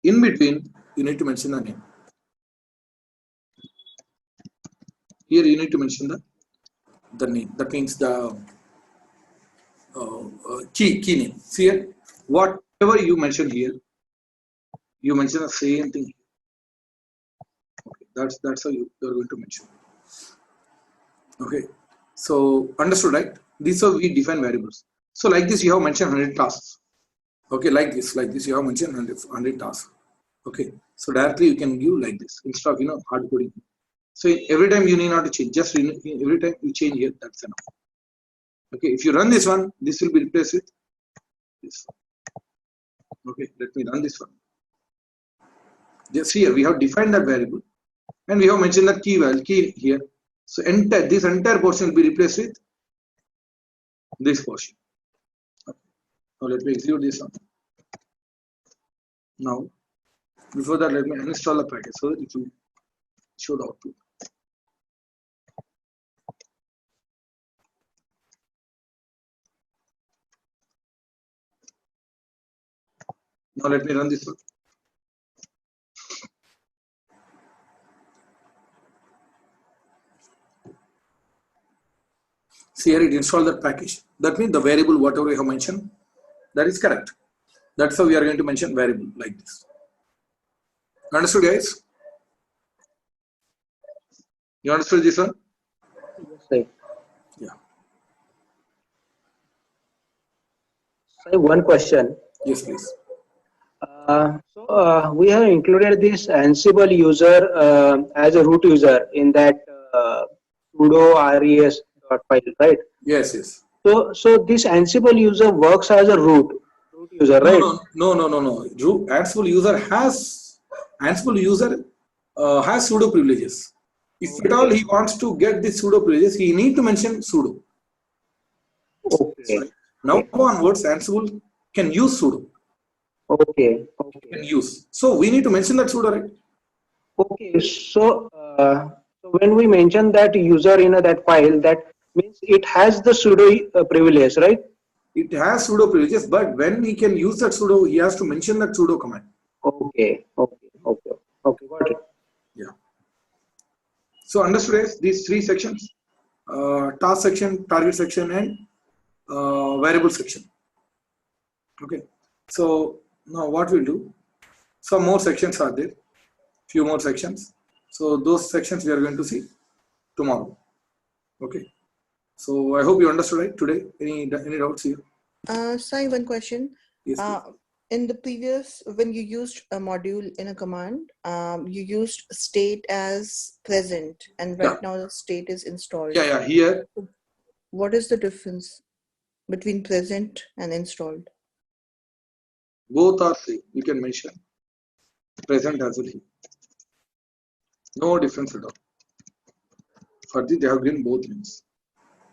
In between, you need to mention the name. Here you need to mention the name. That means the key name. See here. Whatever you mention here, you mention the same thing. Okay, that's how you're going to mention. Okay, so understood, right? These are we define variables. So like this, you have mentioned 100 tasks. Okay, like this, you have mentioned 100 tasks. Okay, so directly you can give like this instead of hard coding. So every time you need not to change. Just every time you change here, that's enough. Okay, if you run this one, this will be replaced with this. Okay, let me run this one. Just here we have defined that variable and we have mentioned the key here. So this entire portion will be replaced with this portion. Okay. Now let me execute this one. Now before that, let me uninstall the package so that it will show the output. Now let me run this one. See here it installed that package. That means the variable whatever we have mentioned, that is correct. That's how we are going to mention variable like this. Understood, guys? You understood this one? Yes, sir. Yeah. So one question. Yes, please. We have included this Ansible user as a root user in that sudo res.file, right? Yes, yes. So this Ansible user works as a root user, right? No. Ansible user has sudo privileges. If at all he wants to get the sudo privileges, he need to mention sudo. Okay. Sorry. Now onwards, Ansible can use sudo. Okay. you can use. So we need to mention that sudo, right? Okay. So when we mention that user in that file, that means it has the sudo privilege, right? It has sudo privileges, but when he can use that sudo, he has to mention that sudo command. Okay. Got it. Yeah. So understood as these three sections, task section, target section, and variable section. Okay. So now what we'll do, some more sections are there, few more sections. So those sections we are going to see tomorrow. Okay. So I hope you understood it today. Any doubts here? Sai, one question. Yes, please. In the previous, when you used a module in a command, you used state as present, and right now the state is installed. Yeah. Here, What is the difference between present and installed? both are same. You can mention present as well here. No difference at all. For this, they have given both names.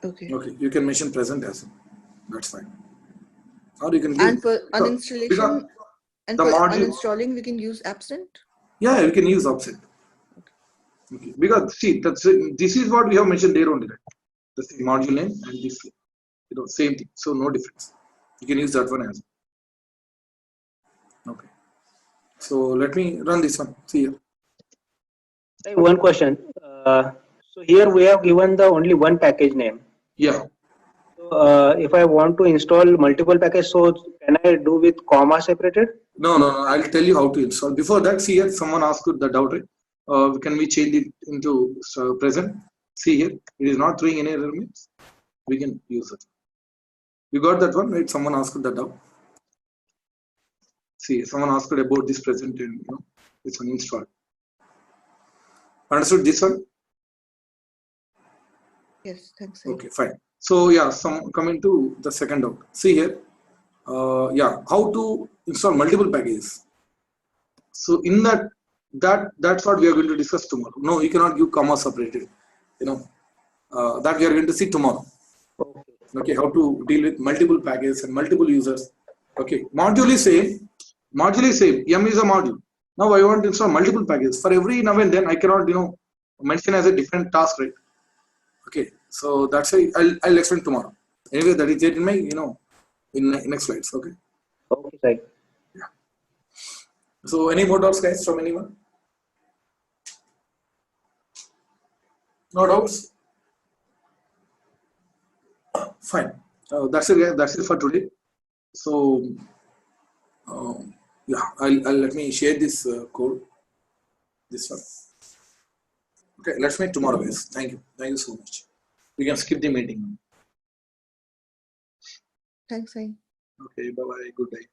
Okay. Okay, you can mention present as well. That's fine. Or you can give. And for because uninstallation and the for module- uninstalling, we can use absent. Yeah, you can use absent. Okay, because see, this is what we have mentioned there only. Right? The same module name and this, same thing. So no difference. You can use that one as well. Okay. So let me run this one. See here. Hey, one question. So here we have given the only one package name. Yeah. So if I want to install multiple packages, so can I do with comma separated? No. I'll tell you how to install. Before that, see here, someone asked the doubt, right? Can we change it into present? See here, it is not throwing any error means we can use it. You got that one, right? Someone asked that doubt. See, someone asked about this present and it's uninstalled. Understood this one? Yes, thanks. Sai. Okay, fine. So yeah, coming to the second doubt. See here, how to install multiple packages. So in that's what we are going to discuss tomorrow. No, you cannot give comma separated. That we are going to see tomorrow. Okay, how to deal with multiple packages and multiple users. Okay, module is same. M is a module. Now I want to install multiple packages. For every now and then I cannot mention as a different task, right? Okay, so that's why I'll explain tomorrow. Anyway, that is there in my in next slides. Okay. Okay, right. Yeah. So any more doubts, guys, from anyone? No doubts? Fine. That's it. That's it for today. So I'll let me share this code. This one. Okay, let's meet tomorrow, guys. Thank you. Thank you so much. We can skip the meeting. Thanks, Sai. Okay, bye bye. Good day.